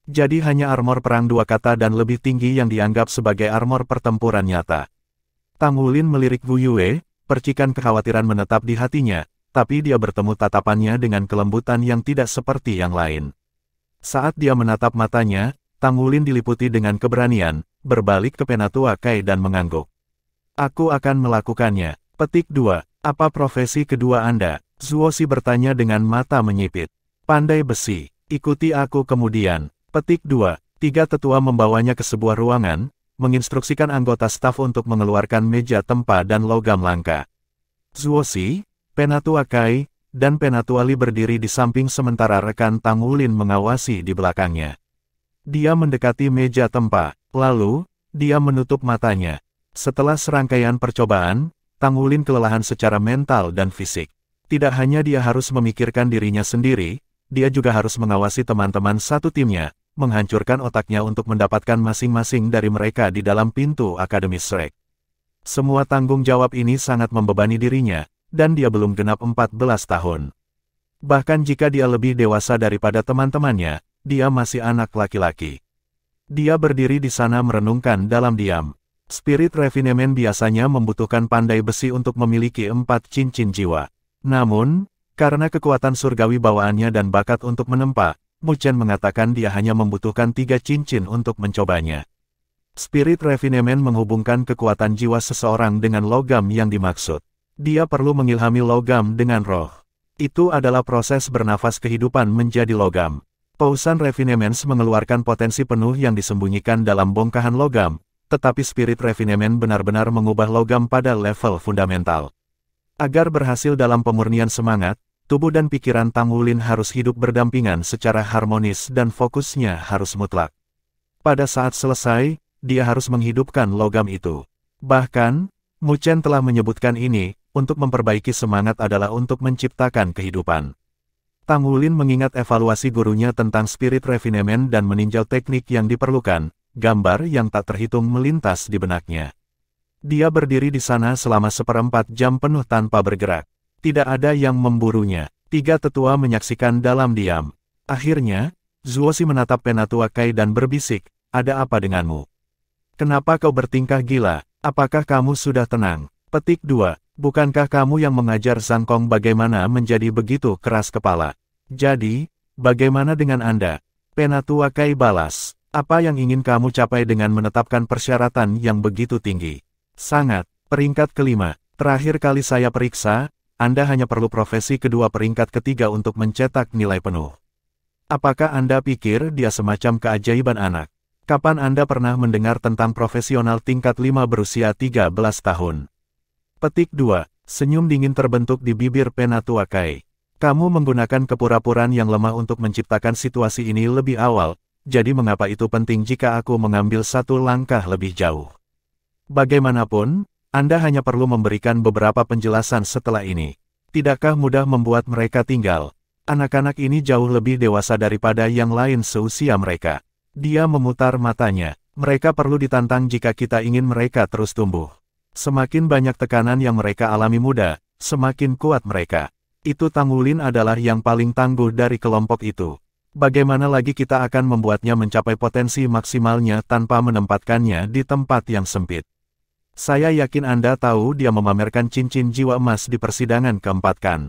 Jadi hanya armor perang 2 kata dan lebih tinggi yang dianggap sebagai armor pertempuran nyata. Tang Wulin melirik Wu Yue, percikan kekhawatiran menetap di hatinya, tapi dia bertemu tatapannya dengan kelembutan yang tidak seperti yang lain. Saat dia menatap matanya, Tang Wulin diliputi dengan keberanian, berbalik ke Penatua Kai dan mengangguk. Aku akan melakukannya. Petik 2. Apa profesi kedua Anda? Zuosi bertanya dengan mata menyipit. Pandai besi. Ikuti aku kemudian. Petik 2. 3 tetua membawanya ke sebuah ruangan, menginstruksikan anggota staf untuk mengeluarkan meja tempa dan logam langka. Zuosi, Penatua Kai, dan Penatua Li berdiri di samping sementara rekan Tang Wulin mengawasi di belakangnya. Dia mendekati meja tempa, lalu, dia menutup matanya. Setelah serangkaian percobaan, Tang Wulin kelelahan secara mental dan fisik. Tidak hanya dia harus memikirkan dirinya sendiri, dia juga harus mengawasi teman-teman satu timnya, menghancurkan otaknya untuk mendapatkan masing-masing dari mereka di dalam pintu Akademi Shrek. Semua tanggung jawab ini sangat membebani dirinya, dan dia belum genap 14 tahun. Bahkan jika dia lebih dewasa daripada teman-temannya, dia masih anak laki-laki. Dia berdiri di sana merenungkan dalam diam. Spirit Refinement biasanya membutuhkan pandai besi untuk memiliki 4 cincin jiwa. Namun, karena kekuatan surgawi bawaannya dan bakat untuk menempa, Mu Chen mengatakan dia hanya membutuhkan 3 cincin untuk mencobanya. Spirit Refinement menghubungkan kekuatan jiwa seseorang dengan logam yang dimaksud. Dia perlu mengilhami logam dengan roh. Itu adalah proses bernafas kehidupan menjadi logam. Pausan Refinement mengeluarkan potensi penuh yang disembunyikan dalam bongkahan logam, tetapi Spirit Refinement benar-benar mengubah logam pada level fundamental. Agar berhasil dalam pemurnian semangat, tubuh dan pikiran Tang Wulin harus hidup berdampingan secara harmonis dan fokusnya harus mutlak. Pada saat selesai, dia harus menghidupkan logam itu. Bahkan, Mu Chen telah menyebutkan ini, untuk memperbaiki semangat adalah untuk menciptakan kehidupan. Tang Wulin mengingat evaluasi gurunya tentang Spirit Refinement dan meninjau teknik yang diperlukan, gambar yang tak terhitung melintas di benaknya. Dia berdiri di sana selama 1/4 jam penuh tanpa bergerak. Tidak ada yang memburunya. 3 tetua menyaksikan dalam diam. Akhirnya, Zuosi menatap Penatua Kai dan berbisik, ada apa denganmu? Kenapa kau bertingkah gila? Apakah kamu sudah tenang? Petik 2. Bukankah kamu yang mengajar Zhang Kong bagaimana menjadi begitu keras kepala? Jadi, bagaimana dengan Anda? Penatua Kai balas. Apa yang ingin kamu capai dengan menetapkan persyaratan yang begitu tinggi? Sangat. Peringkat kelima. Terakhir kali saya periksa, Anda hanya perlu profesi kedua peringkat ketiga untuk mencetak nilai penuh. Apakah Anda pikir dia semacam keajaiban anak? Kapan Anda pernah mendengar tentang profesional tingkat 5 berusia 13 tahun? Petik 2. Senyum dingin terbentuk di bibir Penatua Kai. Kamu menggunakan kepura-puraan yang lemah untuk menciptakan situasi ini lebih awal, jadi mengapa itu penting jika aku mengambil 1 langkah lebih jauh? Bagaimanapun, Anda hanya perlu memberikan beberapa penjelasan setelah ini. Tidakkah mudah membuat mereka tinggal? Anak-anak ini jauh lebih dewasa daripada yang lain seusia mereka. Dia memutar matanya. Mereka perlu ditantang jika kita ingin mereka terus tumbuh. Semakin banyak tekanan yang mereka alami muda, semakin kuat mereka. Itu Tang Wulin adalah yang paling tangguh dari kelompok itu. Bagaimana lagi kita akan membuatnya mencapai potensi maksimalnya tanpa menempatkannya di tempat yang sempit? Saya yakin Anda tahu dia memamerkan cincin jiwa emas di persidangan keempat kan?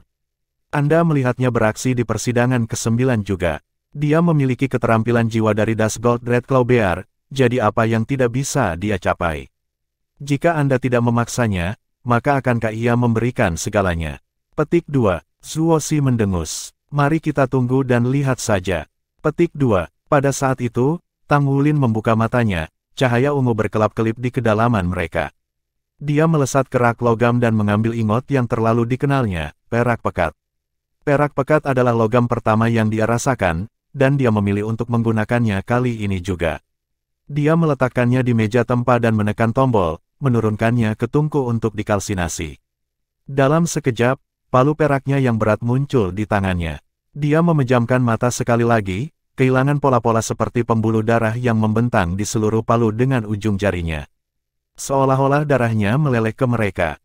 Anda melihatnya beraksi di persidangan ke-9 juga. Dia memiliki keterampilan jiwa dari Das Gold Red Claw Bear, jadi apa yang tidak bisa dia capai? Jika Anda tidak memaksanya, maka akankah ia memberikan segalanya? Petik 2. Zuoxi mendengus. Mari kita tunggu dan lihat saja. Petik 2. Pada saat itu, Tang Wulin membuka matanya, cahaya ungu berkelap-kelip di kedalaman mereka. Dia melesat ke rak logam dan mengambil ingot yang terlalu dikenalnya, perak pekat. Perak pekat adalah logam pertama yang dia rasakan, dan dia memilih untuk menggunakannya kali ini juga. Dia meletakkannya di meja tempa dan menekan tombol, menurunkannya ke tungku untuk dikalsinasi. Dalam sekejap, palu peraknya yang berat muncul di tangannya. Dia memejamkan mata sekali lagi, kehilangan pola-pola seperti pembuluh darah yang membentang di seluruh palu dengan ujung jarinya. Seolah-olah darahnya meleleh ke mereka.